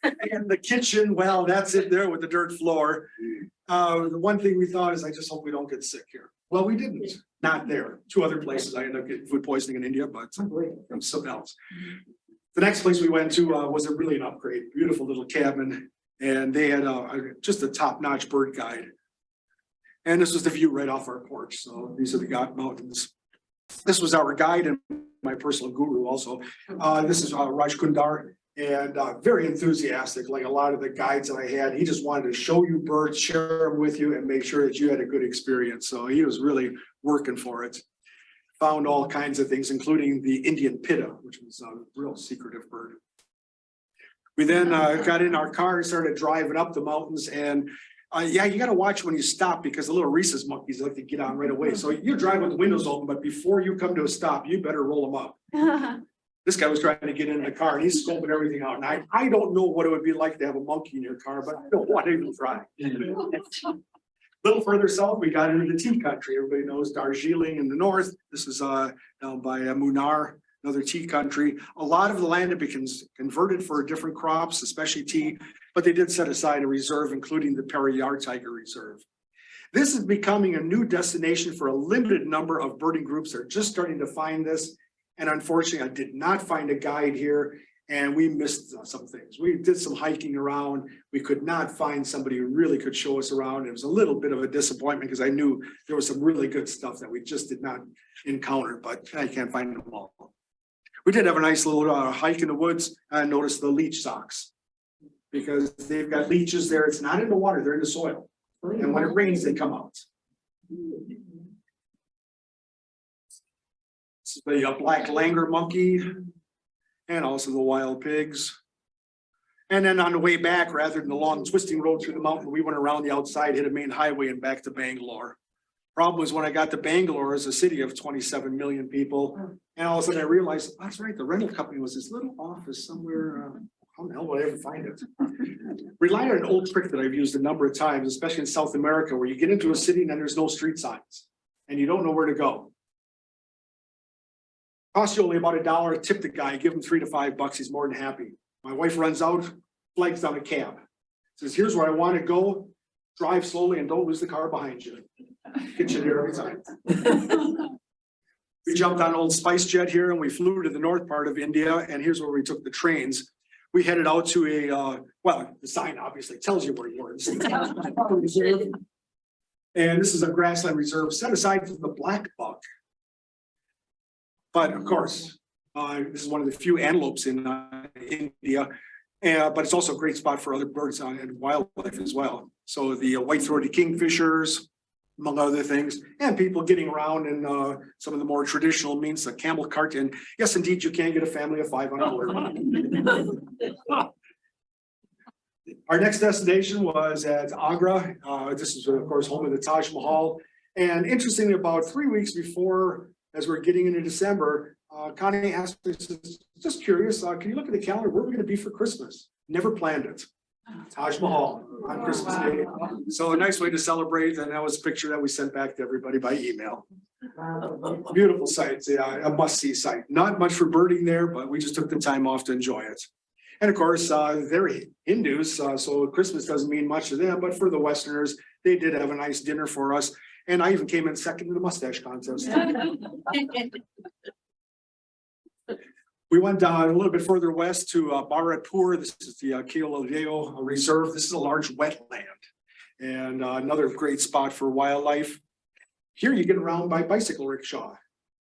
And the kitchen, well, that's it there with the dirt floor. The one thing we thought is, I just hope we don't get sick here. Well, we didn't. Not there. 2 other places I ended up getting food poisoning in India, but from something else. The next place we went to was really an upgrade. Beautiful little cabin, and they had just a top-notch bird guide. And this was the view right off our porch. So these are the Ghat Mountains. This was our guide and my personal guru also. This is Raj Kundar, and very enthusiastic, like a lot of the guides that I had. He just wanted to show you birds, share them with you, and make sure that you had a good experience. So he was really working for it. Found all kinds of things, including the Indian pitta, which was a real secretive bird. We then got in our car and started driving up the mountains, and yeah, you got to watch when you stop, because the little rhesus monkeys like to get on right away. So you drive with the windows open, but before you come to a stop, you better roll them up. This guy was trying to get in the car, and he's scoping everything out. And I don't know what it would be like to have a monkey in your car, but I don't want to even try. A little further south, we got into the tea country. Everybody knows Darjeeling in the north. This is down by Munnar, another tea country. A lot of the land had been converted for different crops, especially tea, but they did set aside a reserve, including the Periyar Tiger Reserve. This is becoming a new destination for a limited number of birding groups that are just starting to find this. And unfortunately, I did not find a guide here. And we missed some things. We did some hiking around. We could not find somebody who really could show us around. It was a little bit of a disappointment because I knew there was some really good stuff that we just did not encounter, but I can't find them all. We did have a nice little hike in the woods. I noticed the leech socks because they've got leeches there. It's not in the water, they're in the soil. And when it rains, they come out. This is the black langur monkey. And also the wild pigs. And then on the way back, rather than the long twisting road through the mountain, we went around the outside, hit a main highway and back to Bangalore. Problem was when I got to Bangalore, it's a city of 27 million people. And all of a sudden I realized, oh, that's right, the rental company was this little office somewhere. How the hell would I ever find it? Rely on an old trick that I've used a number of times, especially in South America, where you get into a city and then there's no street signs and you don't know where to go. Costs you only about $1, tip the guy, give him $3 to $5, he's more than happy. My wife runs out, flags down a cab. Says, here's where I want to go, drive slowly and don't lose the car behind you. Get you there every time. We jumped on old Spice Jet here and we flew to the north part of India, and here's where we took the trains. We headed out to a, well, the sign obviously tells you where you are. And this is a grassland reserve set aside for the black buck. But of course, this is one of the few antelopes in India, but it's also a great spot for other birds and wildlife as well. So the white-throated kingfishers, among other things, and people getting around in some of the more traditional means, the camel cart. And yes, indeed, you can get a family of 5 on board. Our next destination was at Agra. This is, of course, home of the Taj Mahal. And interestingly, about 3 weeks before, as we're getting into December, Connie asked me, just curious, can you look at the calendar? Where are we going to be for Christmas? Never planned it. Taj Mahal on Christmas Day. So a nice way to celebrate. And that was a picture that we sent back to everybody by email. Beautiful sights, yeah, a must-see site. Not much for birding there, but we just took the time off to enjoy it. And of course, they're Hindus, so Christmas doesn't mean much to them, but for the Westerners, they did have a nice dinner for us. And I even came in second in the mustache contest. We went down a little bit further west to Bharatpur. This is the Keoladeo Reserve. This is a large wetland and another great spot for wildlife. Here you get around by bicycle rickshaw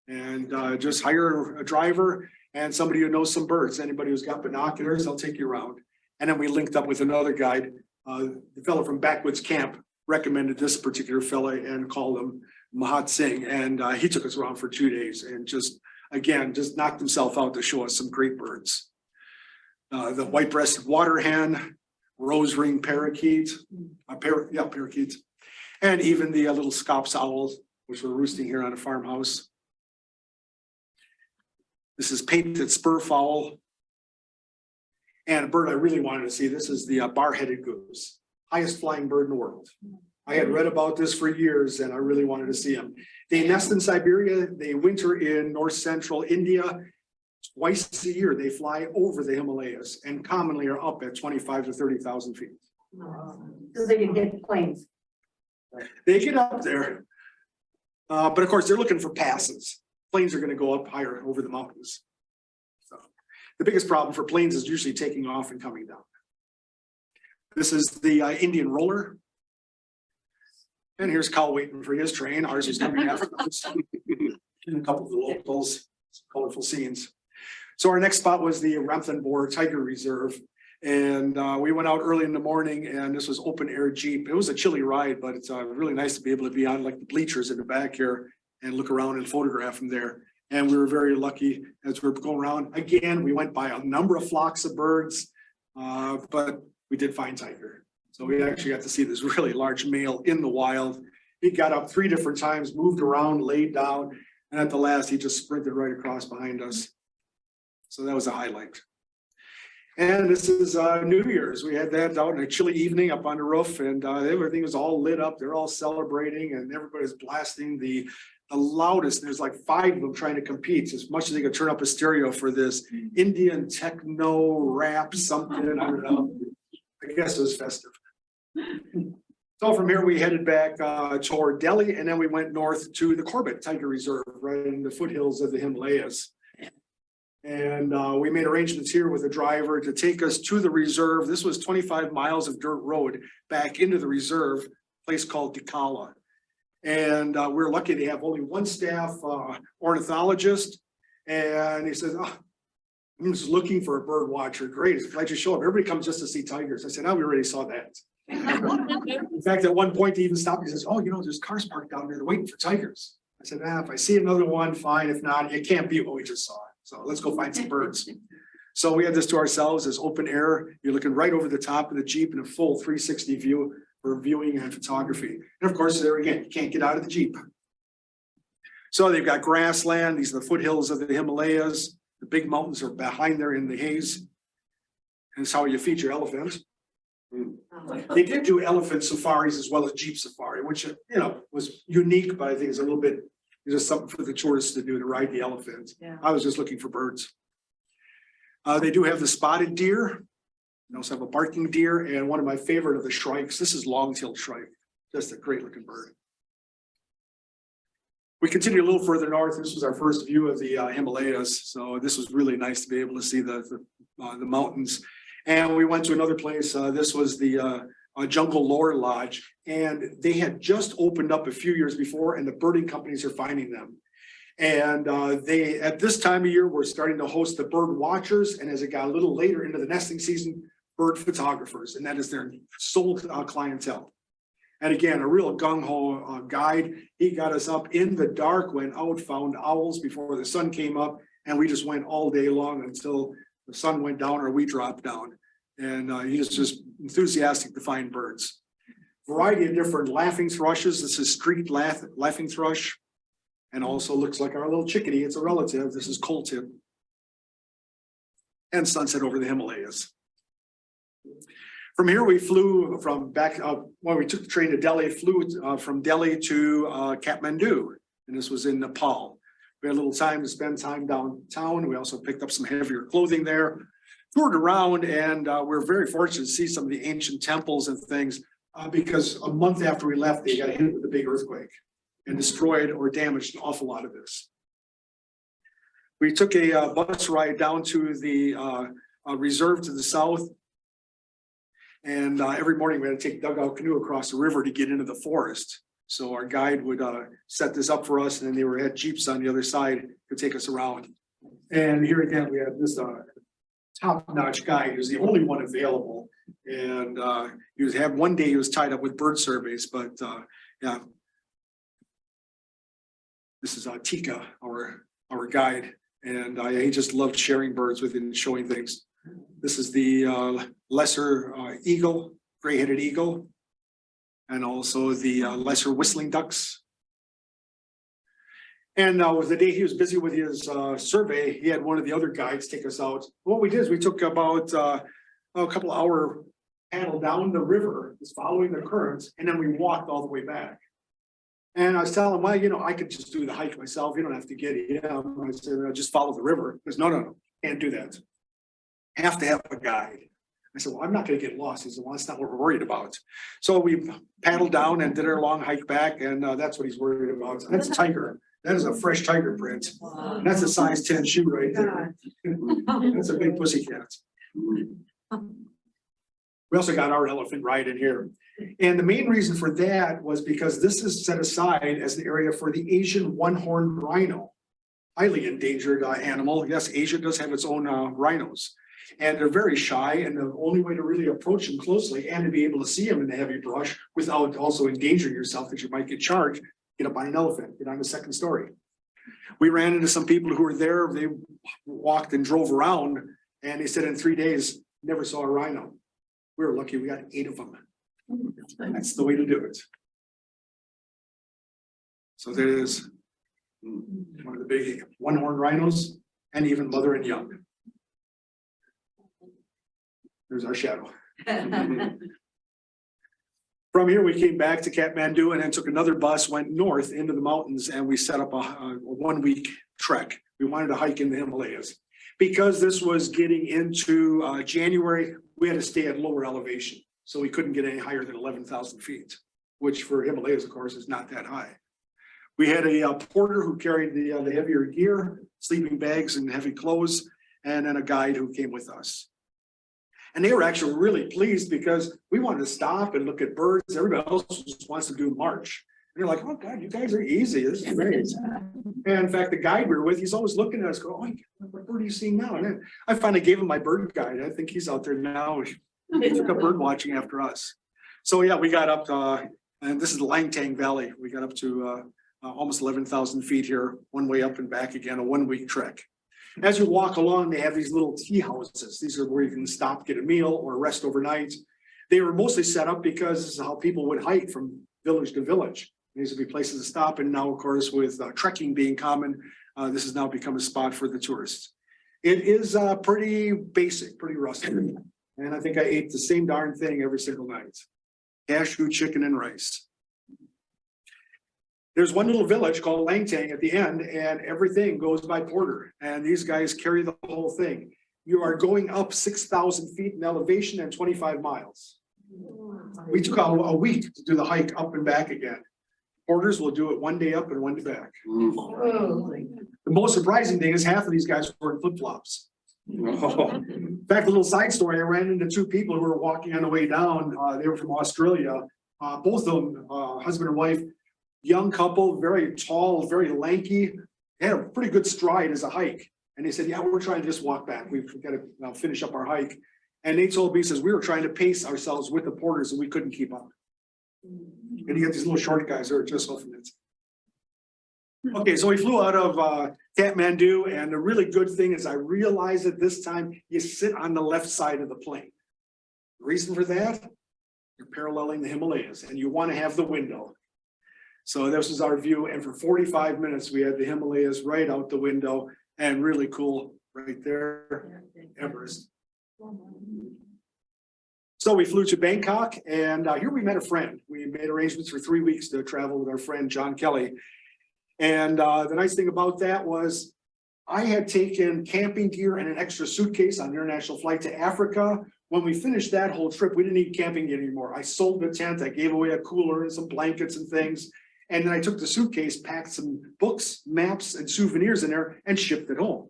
and just hire a driver and somebody who knows some birds. Anybody who's got binoculars, they'll take you around. And then we linked up with another guide. The fellow from Backwoods Camp recommended this particular fella and called him Mahat Singh. And he took us around for 2 days and just knocked himself out to show us some great birds. The white-breasted water hen, rose-ringed parakeet, parakeet, and even the little scops owls, which were roosting here on a farmhouse. This is painted spur fowl. And a bird I really wanted to see, this is the bar-headed goose, highest flying bird in the world. I had read about this for years and I really wanted to see them. They nest in Siberia, they winter in north central India. Twice a year, they fly over the Himalayas and commonly are up at 25 to 30,000 feet. So they can get planes. They get up there. But of course, they're looking for passes. Planes are going to go up higher over the mountains. So the biggest problem for planes is usually taking off and coming down. This is the Indian roller. And here's Cal waiting for his train. Ours is coming after us. And a couple of the locals, colorful scenes. So our next spot was the Ranthambore Tiger Reserve. And we went out early in the morning and this was open air Jeep. It was a chilly ride, but it's really nice to be able to be on like the bleachers in the back here and look around and photograph them there. And we were very lucky as we were going around. Again, we went by a number of flocks of birds, but we did find tiger. So we actually got to see this really large male in the wild. He got up 3 different times, moved around, laid down, and at the last, he just sprinted right across behind us. So that was a highlight. And this is New Year's. We had that out in a chilly evening up on the roof, and everything was all lit up. They're all celebrating, and everybody's blasting the loudest. There's like 5 of them trying to compete as much as they could turn up a stereo for this Indian techno rap something. I don't know. I guess it was festive. So from here, we headed back toward Delhi, and then we went north to the Corbett Tiger Reserve, right in the foothills of the Himalayas. And we made arrangements here with a driver to take us to the reserve. This was 25 miles of dirt road back into the reserve, place called Decala. And we're lucky to have only one staff ornithologist. And he says, oh, I'm just looking for a bird watcher. Great, glad you show up. Everybody comes just to see tigers. I said, no, we already saw that. In fact, at one point he even stopped. He says, oh, you know, there's cars parked down there. They're waiting for tigers. I said, if I see another one, fine. If not, it can't be what we just saw. So let's go find some birds. So we had this to ourselves as open air. You're looking right over the top of the Jeep in a full 360 view for viewing and photography. And of course, there again, you can't get out of the Jeep. So they've got grassland. These are the foothills of the Himalayas. The big mountains are behind there in the haze. And it's how you feed your elephants. They did do elephant safaris as well as Jeep safari, which, you know, was unique, but I think it's a little bit, just something for the tourists to do, to ride the elephant. Yeah. I was just looking for birds. They do have the spotted deer. They also have a barking deer, and one of my favorite of the shrikes. This is long-tailed shrike, just a great looking bird. We continue a little further north. This was our first view of the Himalayas, so this was really nice to be able to see the mountains. And we went to another place. This was the Jungle Lore Lodge, and they had just opened up a few years before, and the birding companies are finding them. And they, at this time of year, were starting to host the bird watchers, and as it got a little later into the nesting season, bird photographers, and that is their sole clientele. And again, a real gung-ho guide. He got us up in the dark, went out, found owls before the sun came up, and we just went all day long until the sun went down or we dropped down. And he was just enthusiastic to find birds. Variety of different laughing thrushes. This is streaked laughing thrush. And also looks like our little chickadee. It's a relative. This is coal tip. And sunset over the Himalayas. From here, we flew from back, we took the train to Delhi, flew from Delhi to Kathmandu. And this was in Nepal. We had a little time to spend time downtown. We also picked up some heavier clothing there, toured around, and we're very fortunate to see some of the ancient temples and things because a month after we left, they got hit with a big earthquake and destroyed or damaged an awful lot of this. We took a bus ride down to the reserve to the south. And every morning we had to take dugout canoe across the river to get into the forest. So our guide would set this up for us, and then they were at Jeeps on the other side to take us around. And here again, we had this top-notch guide. He was the only one available. And one day he was tied up with bird surveys, but yeah. This is Tika, our guide, and he just loved sharing birds with and showing things. This is the lesser eagle, gray-headed eagle, and also the lesser whistling ducks. And with the day he was busy with his survey, he had one of the other guides take us out. What we did is we took about a couple hour paddle down the river, just following the currents, and then we walked all the way back. And I was telling him, well, you know, I could just do the hike myself. You don't have to get him. I said, just follow the river. He goes, no, can't do that. Have to have a guide. I said, well, I'm not going to get lost. He said, well, that's not what we're worried about. So we paddled down and did our long hike back, and that's what he's worried about. That's a tiger. That is a fresh tiger print. And that's a size 10 shoe right there. That's a big pussycat. We also got our elephant ride in here. And the main reason for that was because this is set aside as an area for the Asian one-horned rhino. Highly endangered animal. Yes, Asia does have its own rhinos. And they're very shy, and the only way to really approach them closely and to be able to see them in the heavy brush without also endangering yourself that you might get charged, get up on an elephant, get on the second story. We ran into some people who were there. They walked and drove around, and they said in 3 days, never saw a rhino. We were lucky, we got 8 of them. That's the way to do it. So there's one of the big one-horned rhinos, and even mother and young. There's our shadow. From here, we came back to Kathmandu and then took another bus, went north into the mountains, and we set up a 1-week trek. We wanted to hike in the Himalayas. Because this was getting into January, we had to stay at lower elevation. So we couldn't get any higher than 11,000 feet, which for Himalayas, of course, is not that high. We had a porter who carried the heavier gear, sleeping bags and heavy clothes. and then a guide who came with us. And they were actually really pleased because we wanted to stop and look at birds. Everybody else just wants to do march. And they're like, oh God, you guys are easy. This is great. And in fact, the guide we were with, he's always looking at us, going, oh, what bird are you seeing now? And then I finally gave him my bird guide. I think he's out there now. He took up bird watching after us. So yeah, we got up, and this is the Langtang Valley. We got up to almost 11,000 feet here, one way up and back again, a 1-week trek. As you walk along, they have these little tea houses. These are where you can stop, get a meal or rest overnight. They were mostly set up because this is how people would hike from village to village. These would be places to stop. And now, of course, with trekking being common, this has now become a spot for the tourists. It is pretty basic, pretty rustic. And I think I ate the same darn thing every single night. Cashew, chicken, and rice. There's one little village called Langtang at the end, and everything goes by porter. And these guys carry the whole thing. You are going up 6,000 feet in elevation and 25 miles. We took a week to do the hike up and back again. Porters will do it 1 day up and 1 day back. The most surprising thing is half of these guys were in flip-flops. In fact, a little side story, I ran into 2 people who were walking on the way down. They were from Australia. Both of them, husband and wife, young couple, very tall, very lanky. They had a pretty good stride as a hike. And they said, yeah, we're trying to just walk back. We've got to finish up our hike. And they told me, says, we were trying to pace ourselves with the porters and we couldn't keep up. And you get these little short guys that are just off it. Okay, so we flew out of Kathmandu, and the really good thing is I realized that this time you sit on the left side of the plane. The reason for that, you're paralleling the Himalayas and you want to have the window. So this is our view, and for 45 minutes we had the Himalayas right out the window, and really cool right there, Everest. So we flew to Bangkok, and here we met a friend. We made arrangements for 3 weeks to travel with our friend John Kelly. And the nice thing about that was I had taken camping gear and an extra suitcase on an international flight to Africa. When we finished that whole trip, we didn't need camping gear anymore. I sold the tent, I gave away a cooler and some blankets and things. And then I took the suitcase, packed some books, maps, and souvenirs in there and shipped it home.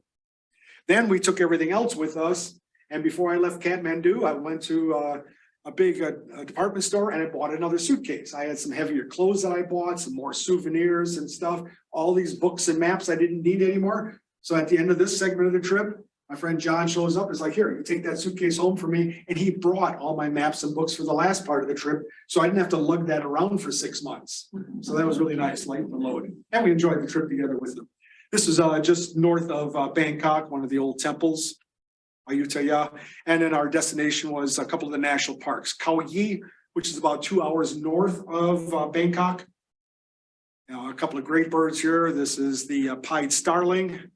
Then we took everything else with us. And before I left Kathmandu, I went to a big department store and I bought another suitcase. I had some heavier clothes that I bought, some more souvenirs and stuff, all these books and maps I didn't need anymore. So at the end of this segment of the trip, my friend John shows up. It's like, here, you take that suitcase home for me. And he brought all my maps and books for the last part of the trip. So I didn't have to lug that around for 6 months. So that was really nice, light and load. And we enjoyed the trip together with them. This is just north of Bangkok, one of the old temples, Ayutthaya. And then our destination was a couple of the national parks. Khao Yai, which is about 2 hours north of Bangkok. Now, a couple of great birds here. This is the pied starling.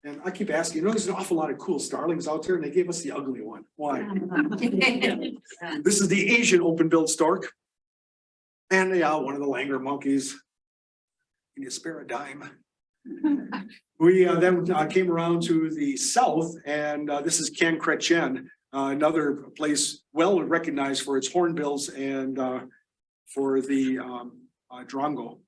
And I keep asking, you know, there's an awful lot of cool starlings out there, and they gave us the ugly one. Why? This is the Asian open-billed stork. And one of the langur monkeys. Can you spare a dime? We then came around to the south, and this is Chiang Kretchen, another place well recognized for its hornbills and for the drongo.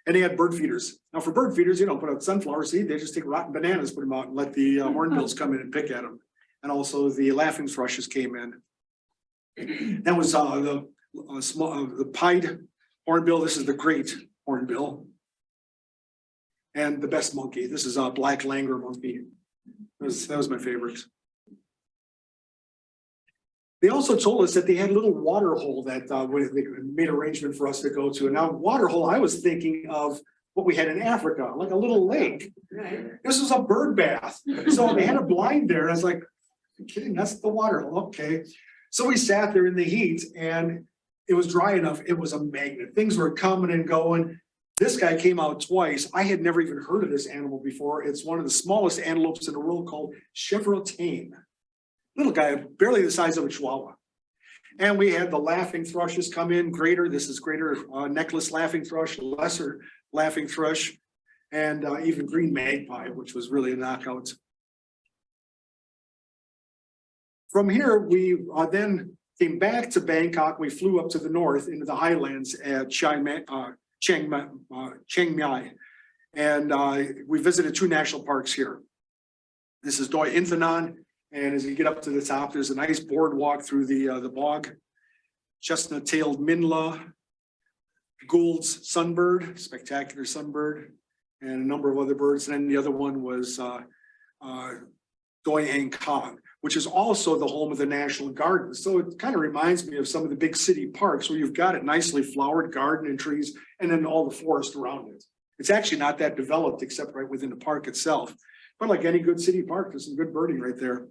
And they had bird feeders. Now for bird feeders, you don't put out sunflower seed, they just take rotten bananas, put them out and let the hornbills come in and pick at them. And also the laughing thrushes came in. That was the pied hornbill. This is the great hornbill. And the best monkey. This is a black langur monkey. That was my favorite. They also told us that they had a little water hole that they made arrangement for us to go to. And now water hole, I was thinking of what we had in Africa, like a little lake. This was a bird bath. So they had a blind there. And I was like, I'm kidding, that's the water hole. Okay. So we sat there in the heat and it was dry enough. It was a magnet. Things were coming and going. This guy came out twice. I had never even heard of this animal before. It's one of the smallest antelopes in the world called chevrotain. Little guy, barely the size of a chihuahua. And we had the laughing thrushes come in, greater. This is greater necklace laughing thrush, lesser laughing thrush, and even green magpie, which was really a knockout. From here, we then came back to Bangkok. We flew up to the north into the highlands at Chiang Mai. And we visited 2 national parks here. This is Doi Infanon, and as you get up to the top, there's a nice boardwalk through the bog. Chestnut-tailed Minla, Gould's sunbird, spectacular sunbird, and a number of other birds. And then the other one was Doi Ang Kong, which is also the home of the National Garden. So it kind of reminds me of some of the big city parks where you've got it nicely flowered garden and trees, and then all the forest around it. It's actually not that developed except right within the park itself. But like any good city park, there's some good birding right there.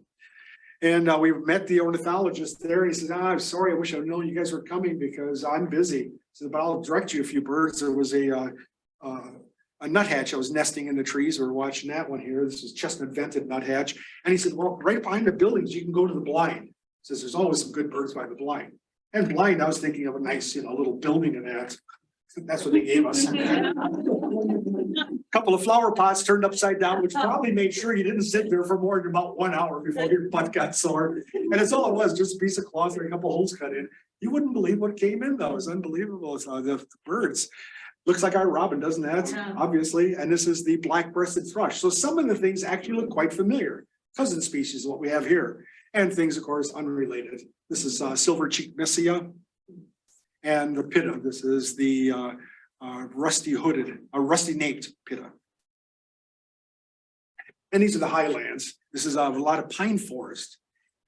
And we met the ornithologist there, and he said, I'm sorry, I wish I'd known you guys were coming because I'm busy. He said, but I'll direct you a few birds. There was a nuthatch I was nesting in the trees. We were watching that one here. This is chestnut vented nuthatch. And he said, well, right behind the buildings, you can go to the blind. He says, there's always some good birds by the blind. And blind, I was thinking of a nice, little building in that. That's what they gave us. Couple of flower pots turned upside down, which probably made sure you didn't sit there for more than about 1 hour before your butt got sore. And that's all it was, just a piece of cloth and a couple holes cut in. You wouldn't believe what came in though. It's unbelievable. It's, the birds. Looks like our robin, doesn't that? Yeah. Obviously. And this is the black-breasted thrush. So some of the things actually look quite familiar. Cousin species is what we have here. And things, of course, unrelated. This is silver-cheeked Messia. And the pitta. This is the rusty-naped pitta. And these are the highlands. This is a lot of pine forest.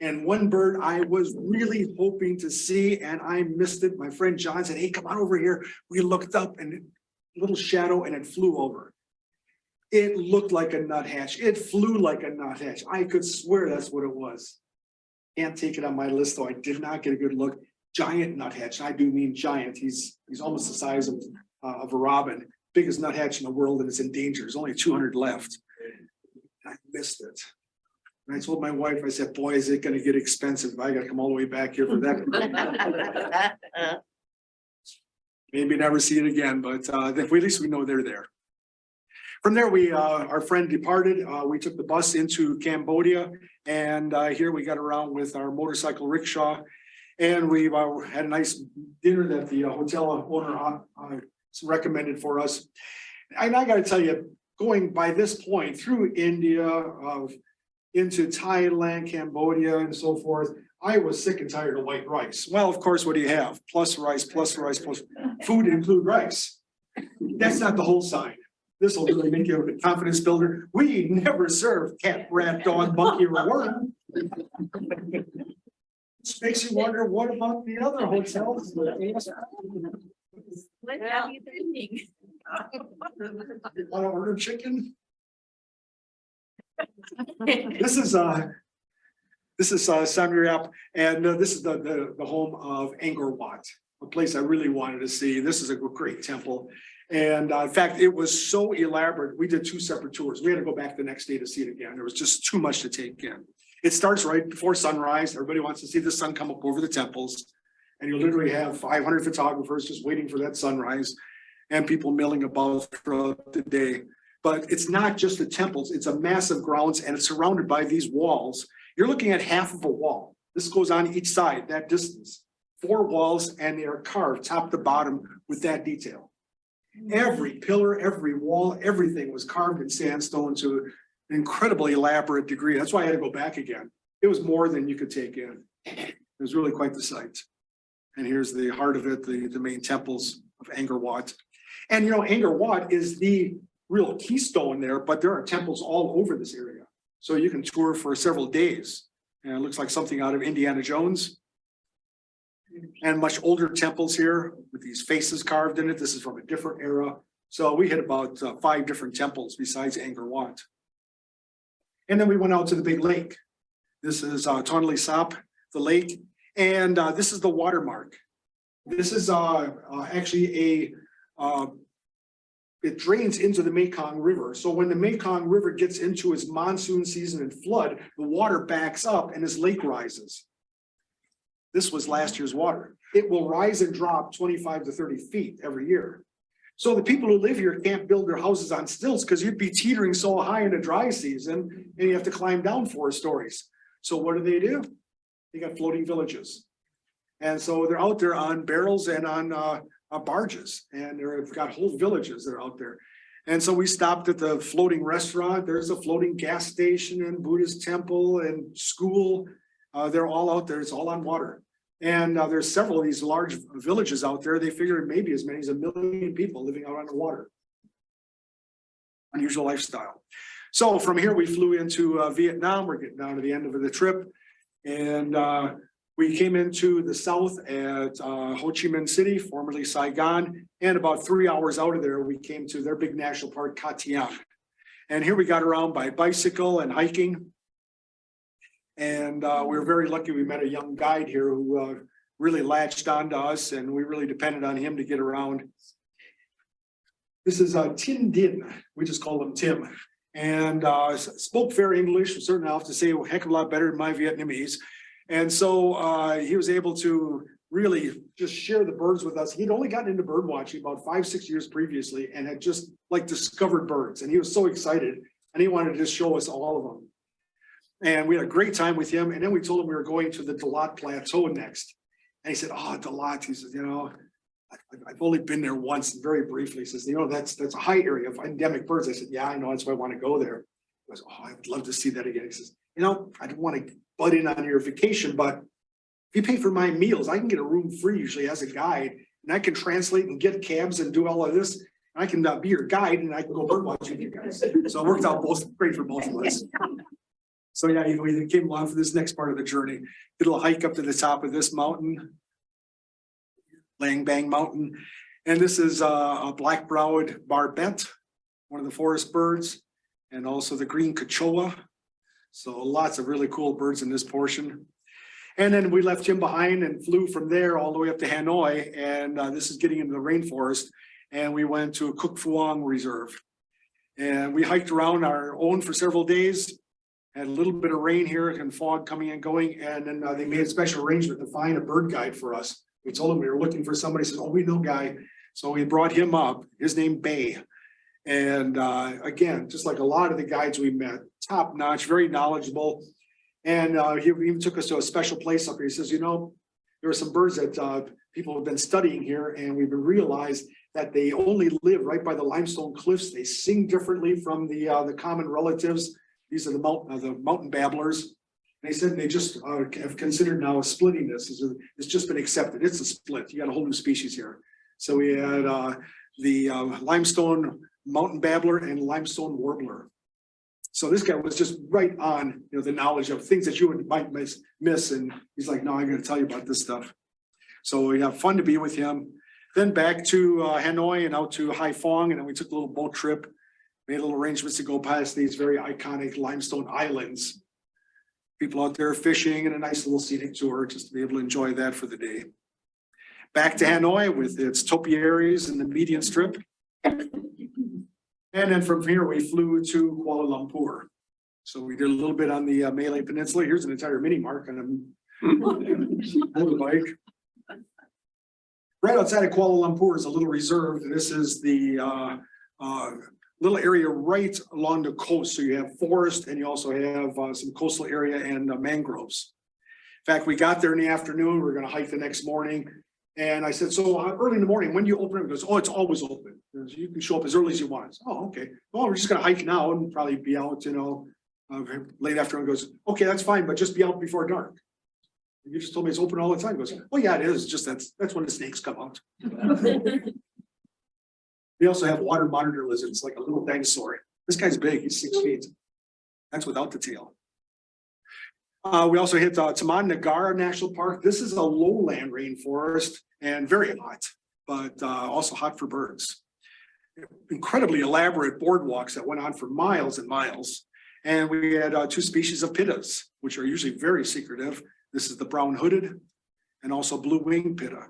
And one bird I was really hoping to see, and I missed it. My friend John said, hey, come on over here. We looked up and a little shadow and it flew over. It looked like a nuthatch. It flew like a nuthatch. I could swear that's what it was. Can't take it on my list, though. I did not get a good look. Giant nuthatch. I do mean giant. He's almost the size of a robin. Biggest nuthatch in the world, and it's in danger. There's only 200 left. I missed it. And I told my wife, I said, boy, is it going to get expensive. I got to come all the way back here for that. Maybe never see it again, but at least we know they're there. From there, our friend departed. We took the bus into Cambodia, and here we got around with our motorcycle rickshaw. And we had a nice dinner that the hotel owner recommended for us. And I got to tell you, going by this point through India, into Thailand, Cambodia, and so forth, I was sick and tired of white rice. Well, of course, what do you have? Plus rice, plus rice, plus food include rice. That's not the whole sign. This will really make you a confidence builder. We never serve cat, rat, dog, monkey, or worm. This makes you wonder, what about the other hotels? What have you been thinking? Want to order chicken? This is Samuel, and this is the home of Angkor Wat, a place I really wanted to see. This is a great temple. And in fact, it was so elaborate. We did 2 separate tours. We had to go back the next day to see it again. There was just too much to take in. It starts right before sunrise. Everybody wants to see the sun come up over the temples. And you literally have 500 photographers just waiting for that sunrise and people milling about throughout the day. But it's not just the temples. It's a massive grounds, and it's surrounded by these walls. You're looking at half of a wall. This goes on each side, that distance. 4 walls, and they are carved top to bottom with that detail. Every pillar, every wall, everything was carved in sandstone to an incredibly elaborate degree. That's why I had to go back again. It was more than you could take in. It was really quite the sight. And here's the heart of it, the main temples of Angkor Wat. And Angkor Wat is the real keystone there, but there are temples all over this area. So you can tour for several days. And it looks like something out of Indiana Jones. And much older temples here with these faces carved in it. This is from a different era. So we hit about 5 different temples besides Angkor Wat. And then we went out to the big lake. This is Tonle Sap, the lake. And this is the watermark. This is actually it drains into the Mekong River. So when the Mekong River gets into its monsoon season and flood, the water backs up and this lake rises. This was last year's water. It will rise and drop 25 to 30 feet every year. So the people who live here can't build their houses on stilts because you'd be teetering so high in the dry season and you have to climb down 4 stories. So what do? They got floating villages. And so they're out there on barrels and on barges, and they've got whole villages that are out there. And so we stopped at the floating restaurant. There's a floating gas station and Buddhist temple and school. They're all out there. It's all on water. And there's several of these large villages out there. They figure maybe as many as 1 million people living out on the water. Unusual lifestyle. So from here, we flew into Vietnam. We're getting down to the end of the trip. And we came into the south at Ho Chi Minh City, formerly Saigon. And about 3 hours out of there, we came to their big national park, Cat Thiang. And here we got around by bicycle and hiking. And we were very lucky. We met a young guide here who really latched onto us, and we really depended on him to get around. This is Tin Din. We just call him Tim. And spoke fair English, certainly I'll have to say a heck of a lot better than my Vietnamese. And so he was able to really just share the birds with us. He'd only gotten into bird watching about 5-6 years previously and had just like discovered birds. And he was so excited and he wanted to just show us all of them. And we had a great time with him. And then we told him we were going to the Dalat Plateau next. And he said, oh, Dalat. He says, you know, I've only been there once and very briefly. He says, you know, that's a high area of endemic birds. I said, yeah, I know. That's why I want to go there. He goes, oh, I would love to see that again. He says, you know, I don't want to butt in on your vacation, but if you pay for my meals, I can get a room free usually as a guide, and I can translate and get cabs and do all of this. I can be your guide and I can go bird watching with you guys. So it worked out great for both of us. So yeah, we came along for this next part of the journey. Did a little hike up to the top of this mountain, Lang Bang Mountain. And this is a black-browed barbet, one of the forest birds, and also the green cachoa. So lots of really cool birds in this portion. And then we left him behind and flew from there all the way up to Hanoi. And this is getting into the rainforest. And we went to Cuc Phuong Reserve. And we hiked around our own for several days. Had a little bit of rain here and fog coming and going. And then they made a special arrangement to find a bird guide for us. We told him we were looking for somebody. He says, oh, we know guy. So we brought him up. His name Bay. And again, just like a lot of the guides we met, top notch, very knowledgeable. And he even took us to a special place up here. He says, you know, there are some birds that people have been studying here, and we've realized that they only live right by the limestone cliffs. They sing differently from the common relatives. These are the mountain babblers. And he said they just have considered now splitting this. It's just been accepted. It's a split. You got a whole new species here. So we had the limestone mountain babbler and limestone warbler. So this guy was just right on, you know, the knowledge of things that you might miss. And he's like, no, I'm going to tell you about this stuff. So we have fun to be with him. Then back to Hanoi and out to Hai Phong. And then we took a little boat trip, made little arrangements to go past these very iconic limestone islands. People out there fishing and a nice little scenic tour just to be able to enjoy that for the day. Back to Hanoi with its topiaries and the median strip. And then from here, we flew to Kuala Lumpur. So we did a little bit on the Malay Peninsula. Here's an entire mini mark on a motorbike. Right outside of Kuala Lumpur is a little reserve. This is the little area right along the coast. So you have forest and you also have some coastal area and mangroves. In fact, we got there in the afternoon. We're going to hike the next morning. And I said, so early in the morning, when do you open it? He goes, oh, it's always open. You can show up as early as you want. Oh, okay. Well, we're just going to hike now and probably be out, you know, late afternoon. He goes, okay, that's fine, but just be out before dark. You just told me it's open all the time. He goes, oh yeah, it is. Just that's when the snakes come out. We also have water monitor lizards, like a little dinosaur. This guy's big. He's 6 feet. That's without the tail. We also hit Taman Negara National Park. This is a lowland rainforest and very hot, but also hot for birds. Incredibly elaborate boardwalks that went on for miles and miles. And we had 2 species of pittas, which are usually very secretive. This is the brown hooded and also blue winged pitta.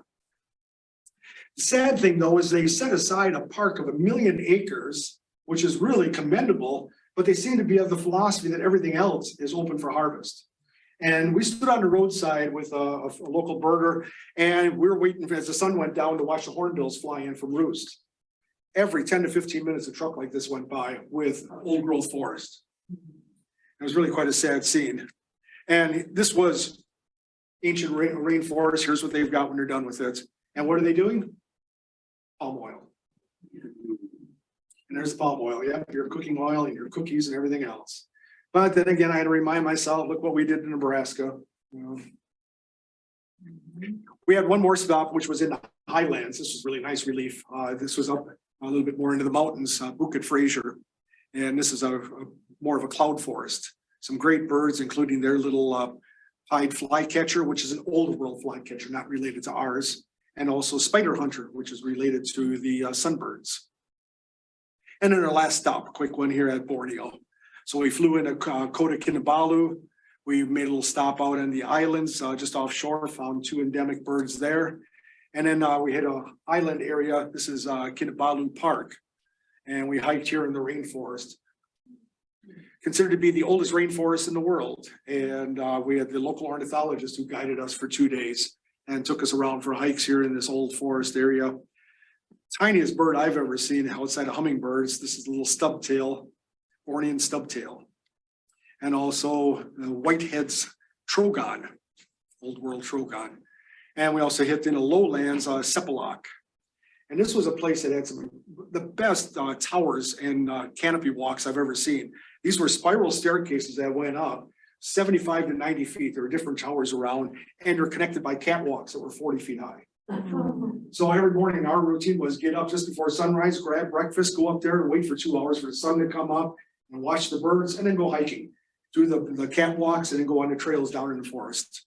The sad thing though is they set aside a park of 1 million acres, which is really commendable, but they seem to be of the philosophy that everything else is open for harvest. And we stood on the roadside with a local birder, and we were waiting as the sun went down to watch the hornbills fly in from roost. Every 10 to 15 minutes, a truck like this went by with old growth forest. It was really quite a sad scene. And this was ancient rainforest. Here's what they've got when they're done with it. And what are they doing? Palm oil. And there's palm oil, yeah, your cooking oil and your cookies and everything else. But then again, I had to remind myself, look what we did in Nebraska. You know. We had one more stop, which was in the highlands. This was really nice relief. This was up a little bit more into the mountains, Bukit Fraser. And this is a more of a cloud forest. Some great birds, including their little pied flycatcher, which is an old world flycatcher, not related to ours. And also spider hunter, which is related to the sunbirds. And then our last stop, a quick one here at Borneo. So we flew into Kota Kinabalu. We made a little stop out on the islands just offshore, found 2 endemic birds there. And then we hit an island area. This is Kinabalu Park. And we hiked here in the rainforest. Considered to be the oldest rainforest in the world. And we had the local ornithologist who guided us for 2 days and took us around for hikes here in this old forest area. Tiniest bird I've ever seen outside of hummingbirds. This is a little stubtail, Bornean stubtail. And also Whitehead's trogon, old world trogon. And we also hit in the lowlands, Sepalak. And this was a place that had some the best towers and canopy walks I've ever seen. These were spiral staircases that went up 75 to 90 feet. There were different towers around, and they're connected by catwalks that were 40 feet high. So every morning our routine was get up just before sunrise, grab breakfast, go up there and wait for 2 hours for the sun to come up and watch the birds, and then go hiking through the catwalks and then go on the trails down in the forest.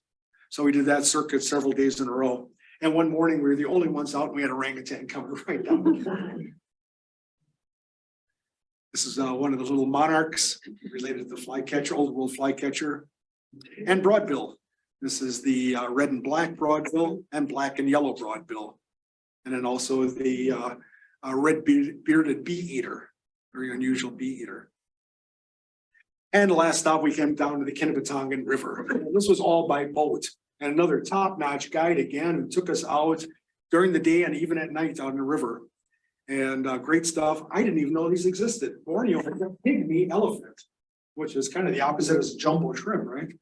So we did that circuit several days in a row. And one morning we were the only ones out and we had orangutan coming right down. This is one of the little monarchs related to the flycatcher, old world flycatcher, and broadbill. This is the red and black broadbill and black and yellow broadbill. And then also the red bearded bee eater, very unusual bee eater. And the last stop, we came down to the Kinabatangan River. This was all by boat. And another top-notch guide again, who took us out during the day and even at night out in the river. And great stuff. I didn't even know these existed. Borneo had a pygmy elephant, which is kind of the opposite of jumbo shrimp, right?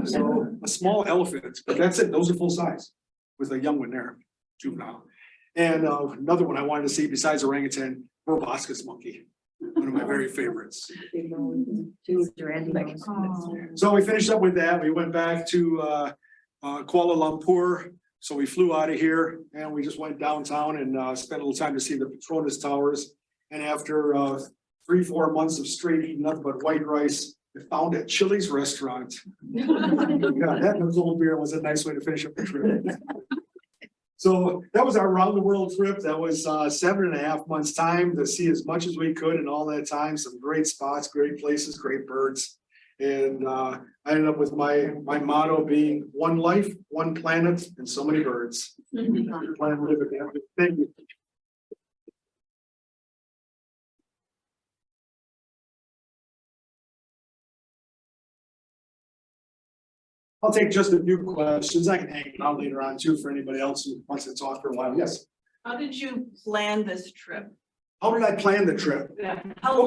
So a small elephant, but that's it. Those are full size with a young one there, juvenile. And another one I wanted to see besides orangutan, proboscis monkey, one of my very favorites. So we finished up with that. We went back to Kuala Lumpur. So we flew out of here and we just went downtown and spent a little time to see the Petronas Towers. And after 3-4 months of straight eating nothing but white rice, I found a Chili's restaurant. Yeah, that was old beer was a nice way to finish up the trip. So that was our round the world trip. That was 7.5 months time to see as much as we could in all that time. Some great spots, great places, great birds. And I ended up with my motto being one life, one planet, and so many birds. Thank you. I'll take just a few questions. I can hang it out later on too for anybody else who wants to talk for a while. Yes. How did you plan this trip? How did I plan the trip? Yeah. How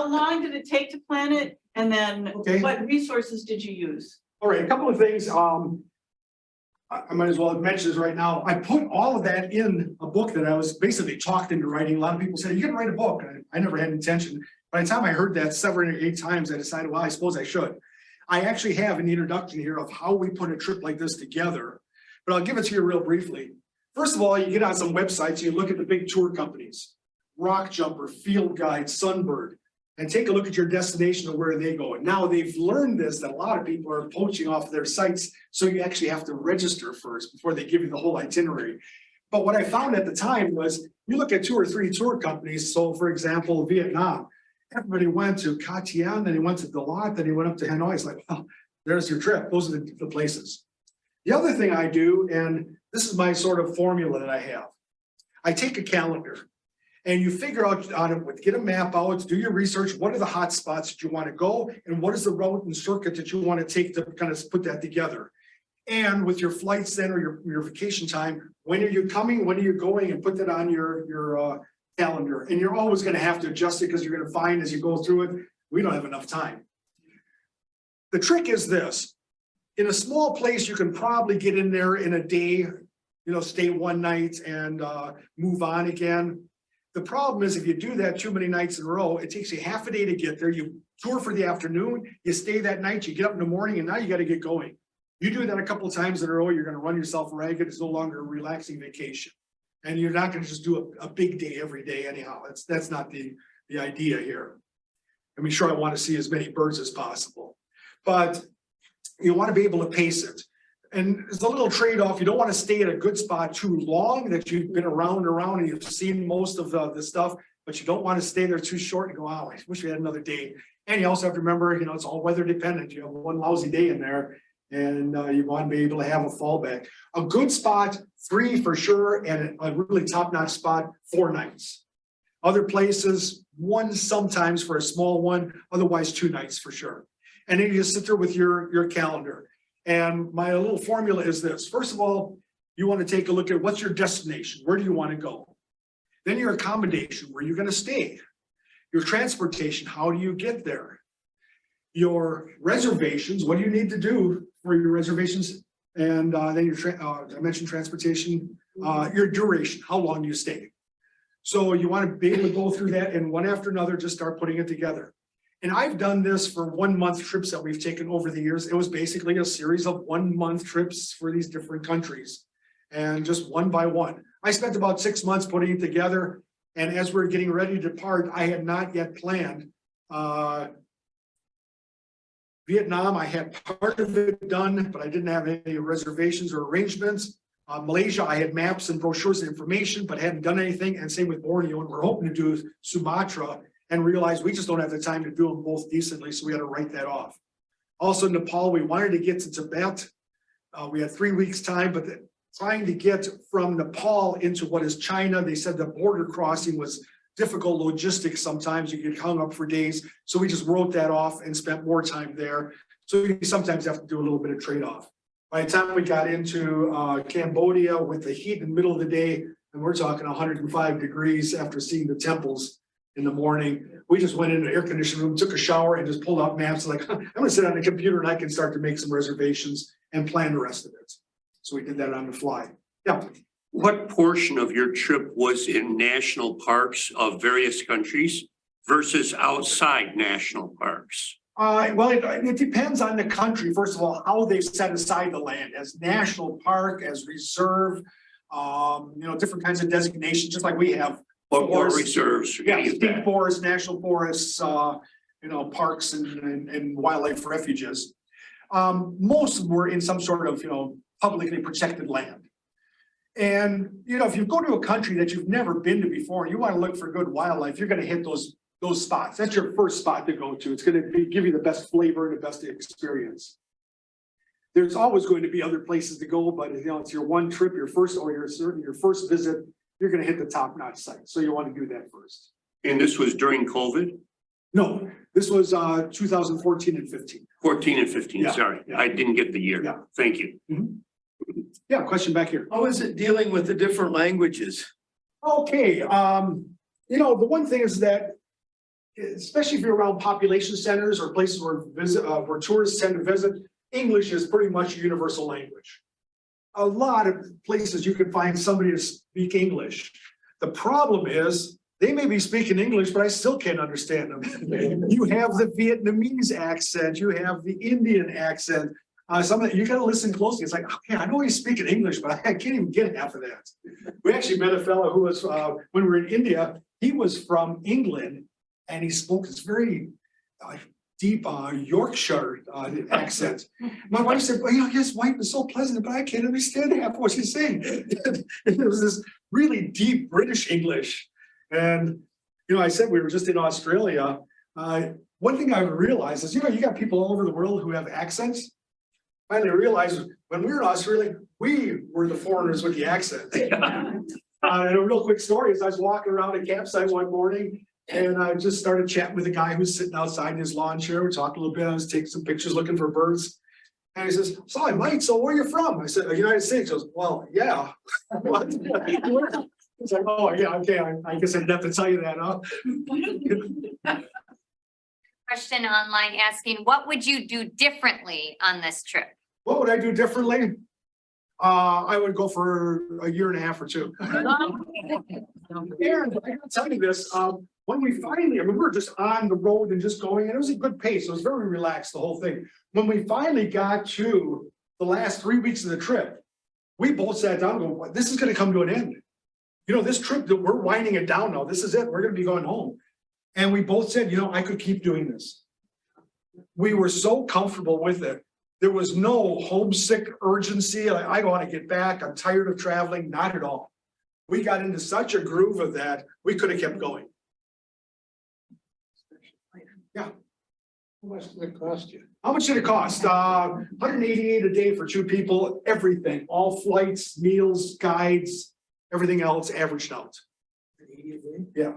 long did it take to plan it? And then what resources did you use? All right, a couple of things. I might as well mention this right now. I put all of that in a book that I was basically talked into writing. A lot of people said, "You can write a book." I never had intention. By the time I heard that 7 or 8 times, I decided, well, I suppose I should. I actually have an introduction here of how we put a trip like this together, but I'll give it to you real briefly. First of all, you get on some websites, you look at the big tour companies, Rock Jumper, Field Guide, Sunbird, and take a look at your destination and where they go. And now they've learned this, that a lot of people are poaching off their sites, so you actually have to register first before they give you the whole itinerary. But what I found at the time was, you look at 2 or 3 tour companies, so for example, Vietnam, everybody went to Ca Tien, then he went to Dalat, then he went up to Hanoi. It's like, well, there's your trip. Those are the places. The other thing I do, and this is my sort of formula that I have, I take a calendar and you figure out on it, get a map out, do your research. What are the hot spots that you want to go? And what is the route and circuit that you want to take to kind of put that together? And with your flights then, or your vacation time, when are you coming? When are you going? And put that on your calendar. And you're always going to have to adjust it because you're going to find as you go through it, we don't have enough time. The trick is this. In a small place, you can probably get in there in a day, stay one night and move on again. The problem is if you do that too many nights in a row, it takes you half a day to get there. You tour for the afternoon, you stay that night, you get up in the morning, and now you got to get going. You do that a couple of times in a row, you're going to run yourself ragged. It's no longer a relaxing vacation. And you're not going to just do a big day every day anyhow. That's not the idea here. I mean, sure, I want to see as many birds as possible, but you want to be able to pace it. And there's a little trade-off. You don't want to stay at a good spot too long, that you've been around and around and you've seen most of the stuff, but you don't want to stay there too short and go, oh, I wish we had another day. And you also have to remember, you know, it's all weather dependent. You have one lousy day in there, and you want to be able to have a fallback. A good spot, 3 for sure, and a really top-notch spot, 4 nights. Other places, 1 sometimes for a small one, otherwise 2 nights for sure. And then you just sit there with your calendar. And my little formula is this. First of all, you want to take a look at what's your destination. Where do you want to go? Then your accommodation, where you're going to stay. Your transportation, how do you get there? Your reservations, what do you need to do for your reservations? And then your, I mentioned transportation, your duration, how long you stay. So you want to be able to go through that, and one after another, just start putting it together. And I've done this for 1-month trips that we've taken over the years. It was basically a series of 1-month trips for these different countries, and just one by one. I spent about 6 months putting it together. And as we're getting ready to depart, I had not yet planned. Vietnam, I had part of it done, but I didn't have any reservations or arrangements. Malaysia, I had maps and brochures and information, but hadn't done anything. And same with Borneo, and we're hoping to do Sumatra, and realized we just don't have the time to do them both decently, so we had to write that off. Also Nepal, we wanted to get to Tibet. We had 3 weeks time, but trying to get from Nepal into what is China, they said the border crossing was difficult logistics. Sometimes you get hung up for days. So we just wrote that off and spent more time there. So you sometimes have to do a little bit of trade-off. By the time we got into Cambodia with the heat in the middle of the day, and we're talking 105 degrees after seeing the temples in the morning, we just went into the air conditioning room, took a shower, and just pulled out maps like, I'm gonna sit on the computer and I can start to make some reservations and plan the rest of it. So we did that on the fly. Yeah. What portion of your trip was in national parks of various countries versus outside national parks? Well, it depends on the country. First of all, how they've set aside the land as national park, as reserve, different kinds of designations, just like we have. What reserves? Yeah, state forests, national forests, parks and wildlife refuges. Most of them were in some sort of, publicly protected land. And, if you go to a country that you've never been to before, and you want to look for good wildlife, you're going to hit those spots. That's your first spot to go to. It's going to give you the best flavor and the best experience. There's always going to be other places to go, but it's your one trip, your first visit, you're going to hit the top-notch site. So you want to do that first. And this was during COVID? No, this was 2014 and 15. 14 and 15, Yeah, sorry. yeah. I didn't get the year. Yeah. Thank you. Yeah, question back here. How is it dealing with the different languages? Okay, the one thing is that, especially if you're around population centers or places where tourists tend to visit, English is pretty much a universal language. A lot of places you can find somebody to speak English. The problem is they may be speaking English, but I still can't understand them. You have the Vietnamese accent, you have the Indian accent. You got to listen closely. It's like, okay, I know he's speaking English, but I can't even get half of that. We actually met a fellow who was, when we were in India, he was from England, and he spoke this very deep Yorkshire accent. My wife said, well, his wife is so pleasant, but I can't understand half what she's saying. It was this really deep British English. And, I said we were just in Australia. One thing I've realized is, you got people all over the world who have accents. Finally realized when we were in Australia, we were the foreigners with the accent. And a real quick story is I was walking around a campsite one morning, and I just started chatting with a guy who's sitting outside in his lawn chair. We talked a little bit. I was taking some pictures looking for birds. And he says, so where are you from? I said, the United States. He goes, well, yeah. What? It's like, oh, yeah, okay. I guess I didn't have to tell you that, huh? Question online asking, what would you do differently on this trip? What would I do differently? I would go for a year and a half or two. And I gotta tell you this, when we finally, I mean, we were just on the road and just going, and it was a good pace. It was very relaxed, the whole thing. When we finally got to the last 3 weeks of the trip, we both sat down and go, "What, this is gonna come to an end. You know, this trip, that we're winding it down now. This is it. We're gonna be going home." And we both said, you know, I could keep doing this. We were so comfortable with it. There was no homesick urgency. Like, I want to get back. I'm tired of traveling. Not at all. We got into such a groove of that, we could have kept going. Yeah. How much did it cost you? How much did it cost? 188 a day for 2 people, everything, all flights, meals, guides, everything else averaged out. Yeah.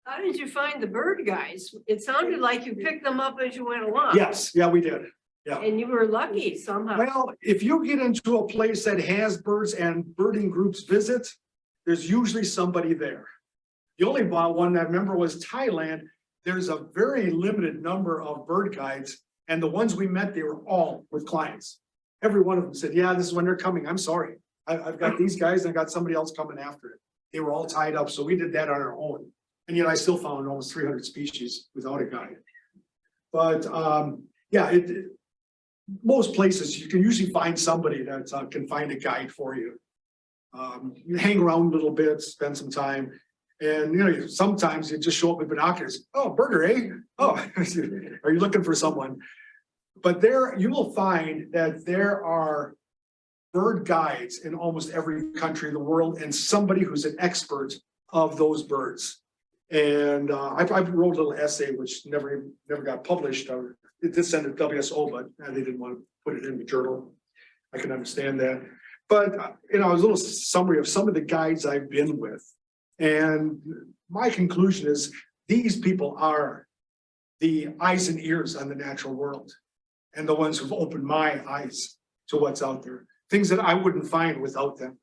How did you find the bird guys? It sounded like you picked them up as you went along. Yes, yeah, we did. And you were lucky somehow. Well, if you get into a place that has birds and birding groups visit, there's usually somebody there. The only one I remember was Thailand. There's a very limited number of bird guides, and the ones we met, they were all with clients. Every one of them said, yeah, this is when they're coming. I'm sorry. I've got these guys and I got somebody else coming after it. They were all tied up, so we did that on our own. And yet I still found almost 300 species without a guide. But yeah, most places you can usually find somebody that can find a guide for you. You hang around a little bit, spend some time, and you know, sometimes you just show up with binoculars. Oh, burger, eh? Oh, are you looking for someone? But there you will find that there are bird guides in almost every country in the world, and somebody who's an expert of those birds. And I wrote a little essay which never got published. It did send to WSO, but they didn't want to put it in the journal. I can understand that. But you know, a little summary of some of the guides I've been with. And my conclusion is these people are the eyes and ears on the natural world, and the ones who've opened my eyes to what's out there. Things that I wouldn't find without them.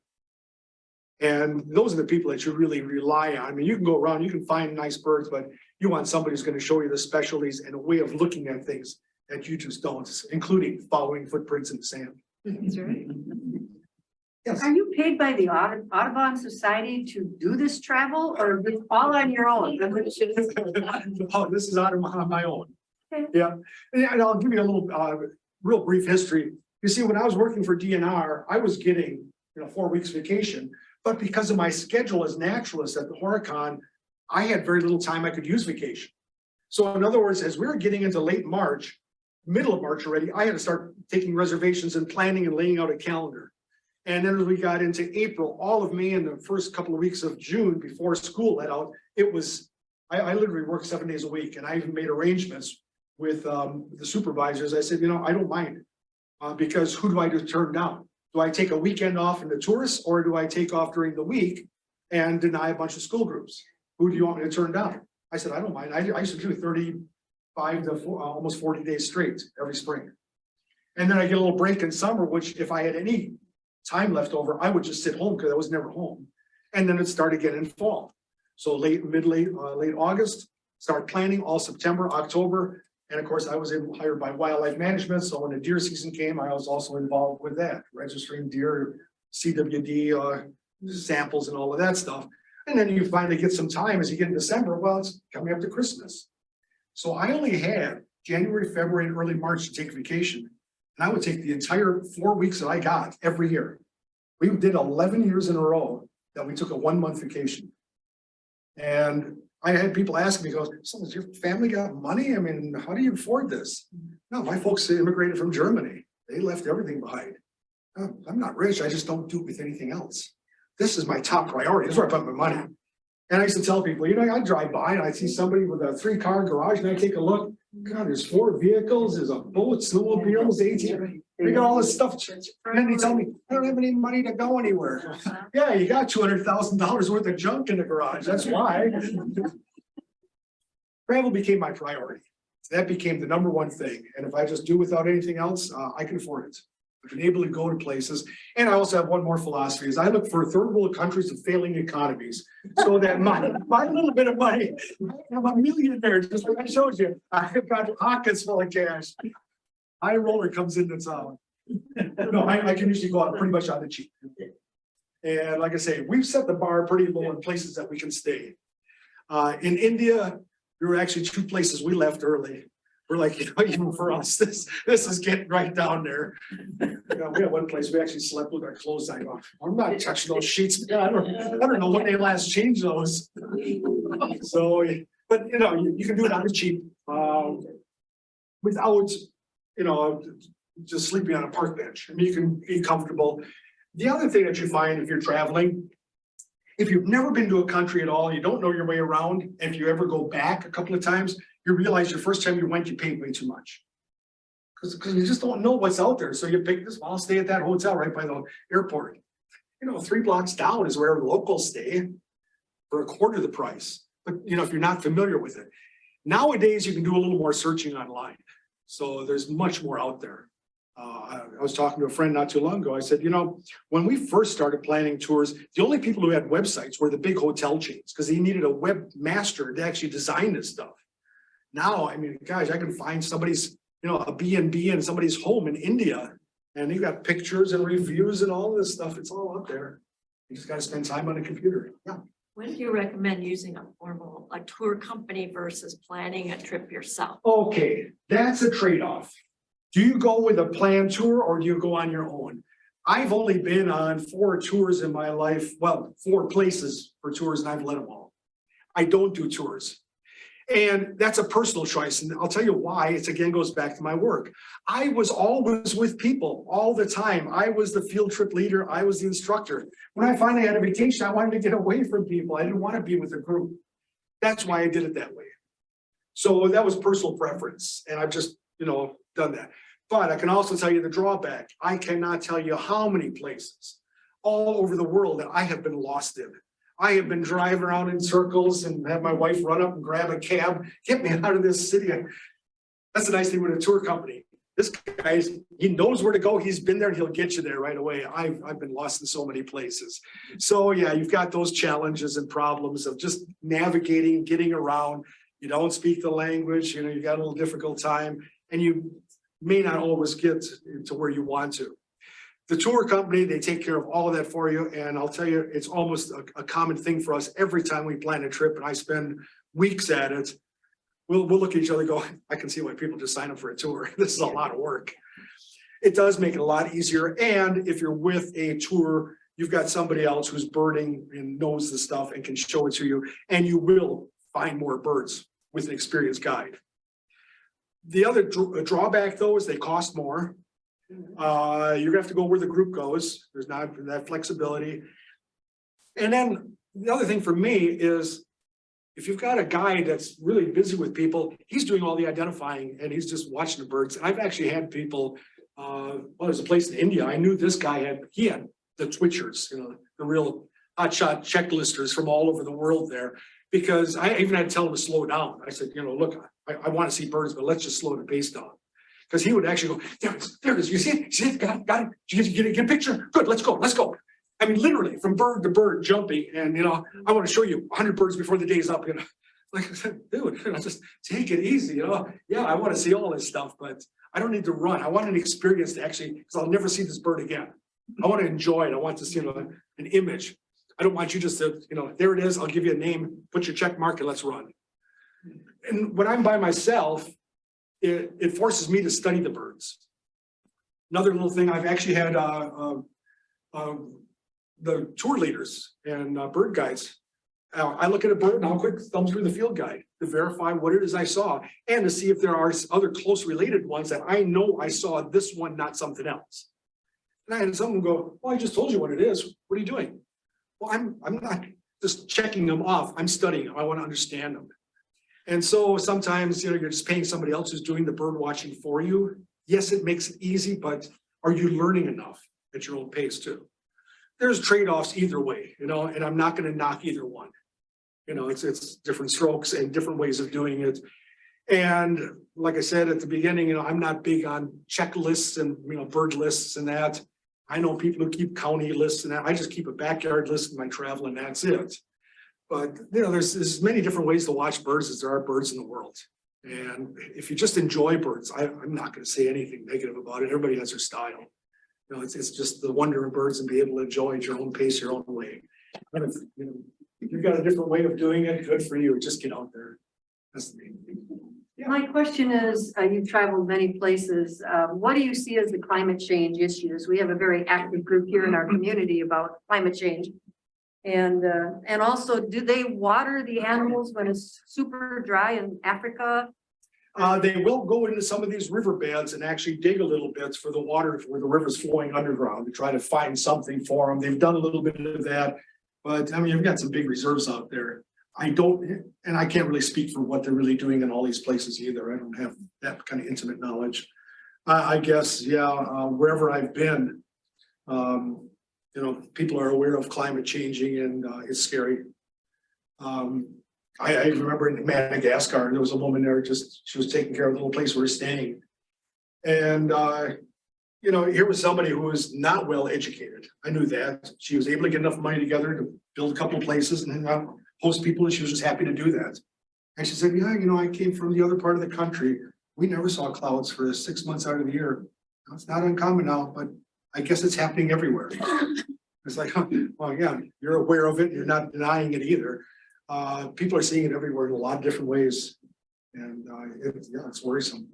And those are the people that you really rely on. I mean, you can go around, you can find nice birds, but you want somebody who's going to show you the specialties and a way of looking at things that you just don't, including following footprints in the sand. That's right. Yes. Are you paid by the Audubon Society to do this travel, or is it all on your own? Oh, this is on my own. Okay. Yeah, and I'll give you a little real brief history. You see, when I was working for DNR, I was getting 4 weeks vacation, but because of my schedule as naturalist at the Horicon, I had very little time I could use vacation. So in other words, as we were getting into late March, middle of March already, I had to start taking reservations and planning and laying out a calendar. And then as we got into April, all of May and the first couple of weeks of June before school let out, it was, I literally worked 7 days a week, and I even made arrangements with the supervisors. I said, I don't mind, because who do I just turn down? Do I take a weekend off in the tourists, or do I take off during the week and deny a bunch of school groups? Who do you want me to turn down? I said, I don't mind. I used to do 35 to almost 40 days straight every spring. And then I get a little break in summer, which if I had any time left over, I would just sit home because I was never home. And then it started again in fall. So late August, start planning all September, October. And of course, I was hired by Wildlife Management. So when the deer season came, I was also involved with that, registering deer, CWD samples and all of that stuff. And then you finally get some time as you get in December. Well, it's coming up to Christmas. So I only had January, February, and early March to take vacation. And I would take the entire 4 weeks that I got every year. We did 11 years in a row that we took a 1 month vacation. And I had people ask me, so has your family got money? I mean, how do you afford this? No, my folks immigrated from Germany. They left everything behind. Oh, I'm not rich. I just don't do it with anything else. This is my top priority. This is where I put my money. And I used to tell people, I drive by and I see somebody with a 3-car garage, and I take a look. God, there's 4 vehicles, there's a boat, snowmobiles, 18. We got all this stuff. And then they tell me, I don't have any money to go anywhere. Yeah, you got $200,000 worth of junk in the garage. That's why. Travel became my priority. That became the #1 thing. And if I just do without anything else, I can afford it. I've been able to go to places. And I also have one more philosophy, is I look for third world countries with failing economies, so that my little bit of money, I'm a millionaire, just like I showed you. I've got pockets full of cash. High roller comes into town. No, I can usually go out pretty much on the cheap. And like I say, we've set the bar pretty low in places that we can stay. In India, there were actually 2 places we left early. We're like, even for us, this is getting right down there. We had one place we actually slept with our clothes on off. I'm not touching those sheets. I don't know when they last changed those. So, but you can do it on the cheap, without, just sleeping on a park bench. I mean, you can be comfortable. The other thing that you find if you're traveling, if you've never been to a country at all, you don't know your way around, and if you ever go back a couple of times, you realize your first time you went, you paid way too much. Because you just don't know what's out there. So you pick this, I'll stay at that hotel right by the airport. 3 blocks down is where the locals stay for a quarter of the price. But if you're not familiar with it. Nowadays, you can do a little more searching online. So there's much more out there. I was talking to a friend not too long ago. I said, when we first started planning tours, the only people who had websites were the big hotel chains because they needed a webmaster to actually design this stuff. Now, I mean, guys, I can find somebody's, a B&B in somebody's home in India, and you got pictures and reviews and all this stuff. It's all out there. You just got to spend time on a computer. Yeah. When do you recommend using a tour company versus planning a trip yourself? Okay, that's a trade-off. Do you go with a planned tour or do you go on your own? I've only been on 4 tours in my life. Well, 4 places for tours, and I've led them all. I don't do tours. And that's a personal choice. And I'll tell you why. It again goes back to my work. I was always with people all the time. I was the field trip leader. I was the instructor. When I finally had a vacation, I wanted to get away from people. I didn't want to be with a group. That's why I did it that way. So that was personal preference. And I've just, done that. But I can also tell you the drawback. I cannot tell you how many places all over the world that I have been lost in. I have been driving around in circles and have my wife run up and grab a cab, get me out of this city. That's the nice thing with a tour company. This guy, he knows where to go. He's been there and he'll get you there right away. I've been lost in so many places. So yeah, you've got those challenges and problems of just navigating, getting around. You don't speak the language, you got a little difficult time, and you may not always get to where you want to. The tour company, they take care of all of that for you. And I'll tell you, it's almost a common thing for us every time we plan a trip and I spend weeks at it. We'll look at each other and go, I can see why people just sign up for a tour. This is a lot of work. It does make it a lot easier. And if you're with a tour, you've got somebody else who's birding and knows the stuff and can show it to you. And you will find more birds with an experienced guide. The other drawback though is they cost more. You're gonna have to go where the group goes. There's not that flexibility. And then the other thing for me is if you've got a guide that's really busy with people, he's doing all the identifying and he's just watching the birds. And I've actually had people, there's a place in India. I knew this guy had the twitchers, the real hotshot checklisters from all over the world there, because I even had to tell him to slow down. I said, look, I want to see birds, but let's just slow the pace down. Because he would actually go, there it is. You see it? See it? Got it? Did you get a picture? Good, let's go. I mean, literally from bird to bird jumping. And, I want to show you 100 birds before the day's up. Like I said, dude, just take it easy. Yeah, I want to see all this stuff, but I don't need to run. I want an experience to actually, because I'll never see this bird again. I want to enjoy it. I want to see an image. I don't want you just to, there it is. I'll give you a name, put your check mark and let's run. And when I'm by myself, it forces me to study the birds. Another little thing, I've actually had the tour leaders and bird guides. I look at a bird and I'll quick thumb through the field guide to verify what it is I saw and to see if there are other close related ones that I know I saw this one, not something else. And I had someone go, well, I just told you what it is. What are you doing? Well, I'm not just checking them off. I'm studying them. I want to understand them. And so sometimes, you're just paying somebody else who's doing the bird watching for you. Yes, it makes it easy, but are you learning enough at your own pace too? There's trade-offs either way, and I'm not going to knock either one. It's different strokes and different ways of doing it. And like I said at the beginning, I'm not big on checklists and, bird lists and that. I know people who keep county lists and that. I just keep a backyard list in my travel and that's it. But there's many different ways to watch birds as there are birds in the world. And if you just enjoy birds, I'm not going to say anything negative about it. Everybody has their style. You know, it's just the wonder of birds and be able to enjoy at your own pace, your own way. And if, you know, if you've got a different way of doing it, good for you. Just get out there. That's the main thing. My question is, you've traveled many places. What do you see as the climate change issues? We have a very active group here in our community about climate change. And also, do they water the animals when it's super dry in Africa? They will go into some of these riverbeds and actually dig a little bit for the water where the river's flowing underground to try to find something for them. They've done a little bit of that, but I mean, you've got some big reserves out there. I don't, and I can't really speak for what they're really doing in all these places either. I don't have that kind of intimate knowledge. I guess, yeah, wherever I've been, you know, people are aware of climate changing and it's scary. I remember in Madagascar, there was a woman there, she was taking care of the little place we were staying. And, you know, here was somebody who was not well educated. I knew that. She was able to get enough money together to build a couple of places and then host people, and she was just happy to do that. And she said, yeah, you know, I came from the other part of the country. We never saw clouds for 6 months out of the year. It's not uncommon now, but I guess it's happening everywhere. It's like, well, yeah, you're aware of it. You're not denying it either. People are seeing it everywhere in a lot of different ways. And it's worrisome.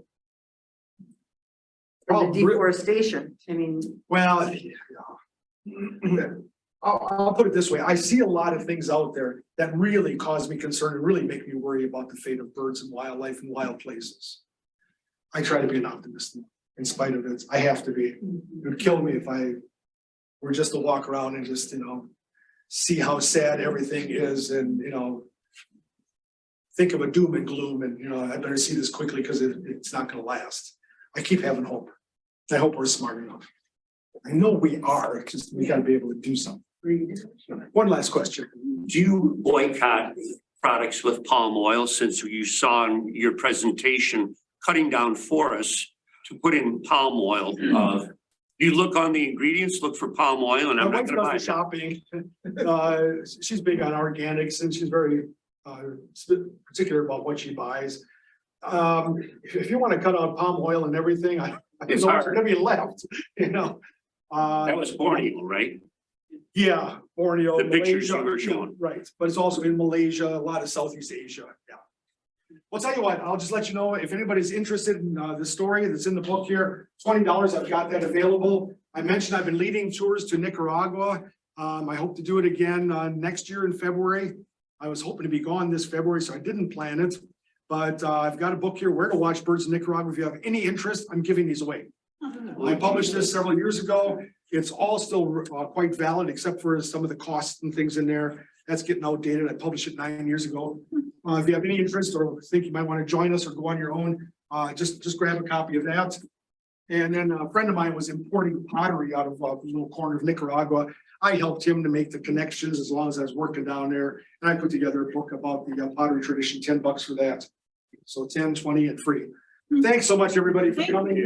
The deforestation, I mean. Well, yeah. I'll put it this way. I see a lot of things out there that really cause me concern and really make me worry about the fate of birds and wildlife in wild places. I try to be an optimist in spite of it. I have to be. It would kill me if I were just to walk around and just, you know, see how sad everything is and, you know, think of a doom and gloom and, you know, I better see this quickly because it's not going to last. I keep having hope. I hope we're smart enough. I know we are, just we got to be able to do something. One last question. Do you boycott products with palm oil, since you saw in your presentation cutting down forests to put in palm oil? You look on the ingredients, look for palm oil, and I'm My not wife going to buy does the shopping. She's big on organics and she's very particular about what she buys. If you want to cut out palm oil and everything, I It's know hard. what's going to be left, you know. That was Borneo, right? Yeah, Borneo. The pictures you Malaysia, were showing. Right, but it's also in Malaysia, a lot of Southeast Asia, yeah. Well, tell you what, I'll just let you know, if anybody's interested in the story that's in the book here, $20, I've got that available. I mentioned I've been leading tours to Nicaragua. I hope to do it again next year in February. I was hoping to be gone this February, so I didn't plan it. But I've got a book here, Where to Watch Birds in Nicaragua. If you have any interest, I'm giving these away. I published this several years ago. It's all still quite valid, except for some of the costs and things in there. That's getting outdated. I published it 9 years ago. If you have any interest or think you might want to join us or go on your own, just grab a copy of that. And then a friend of mine was importing pottery out of the little corner of Nicaragua. I helped him to make the connections as long as I was working down there. And I put together a book about the pottery tradition, $10 for that. So 10, 20 and free. Thanks so much, everybody, for coming.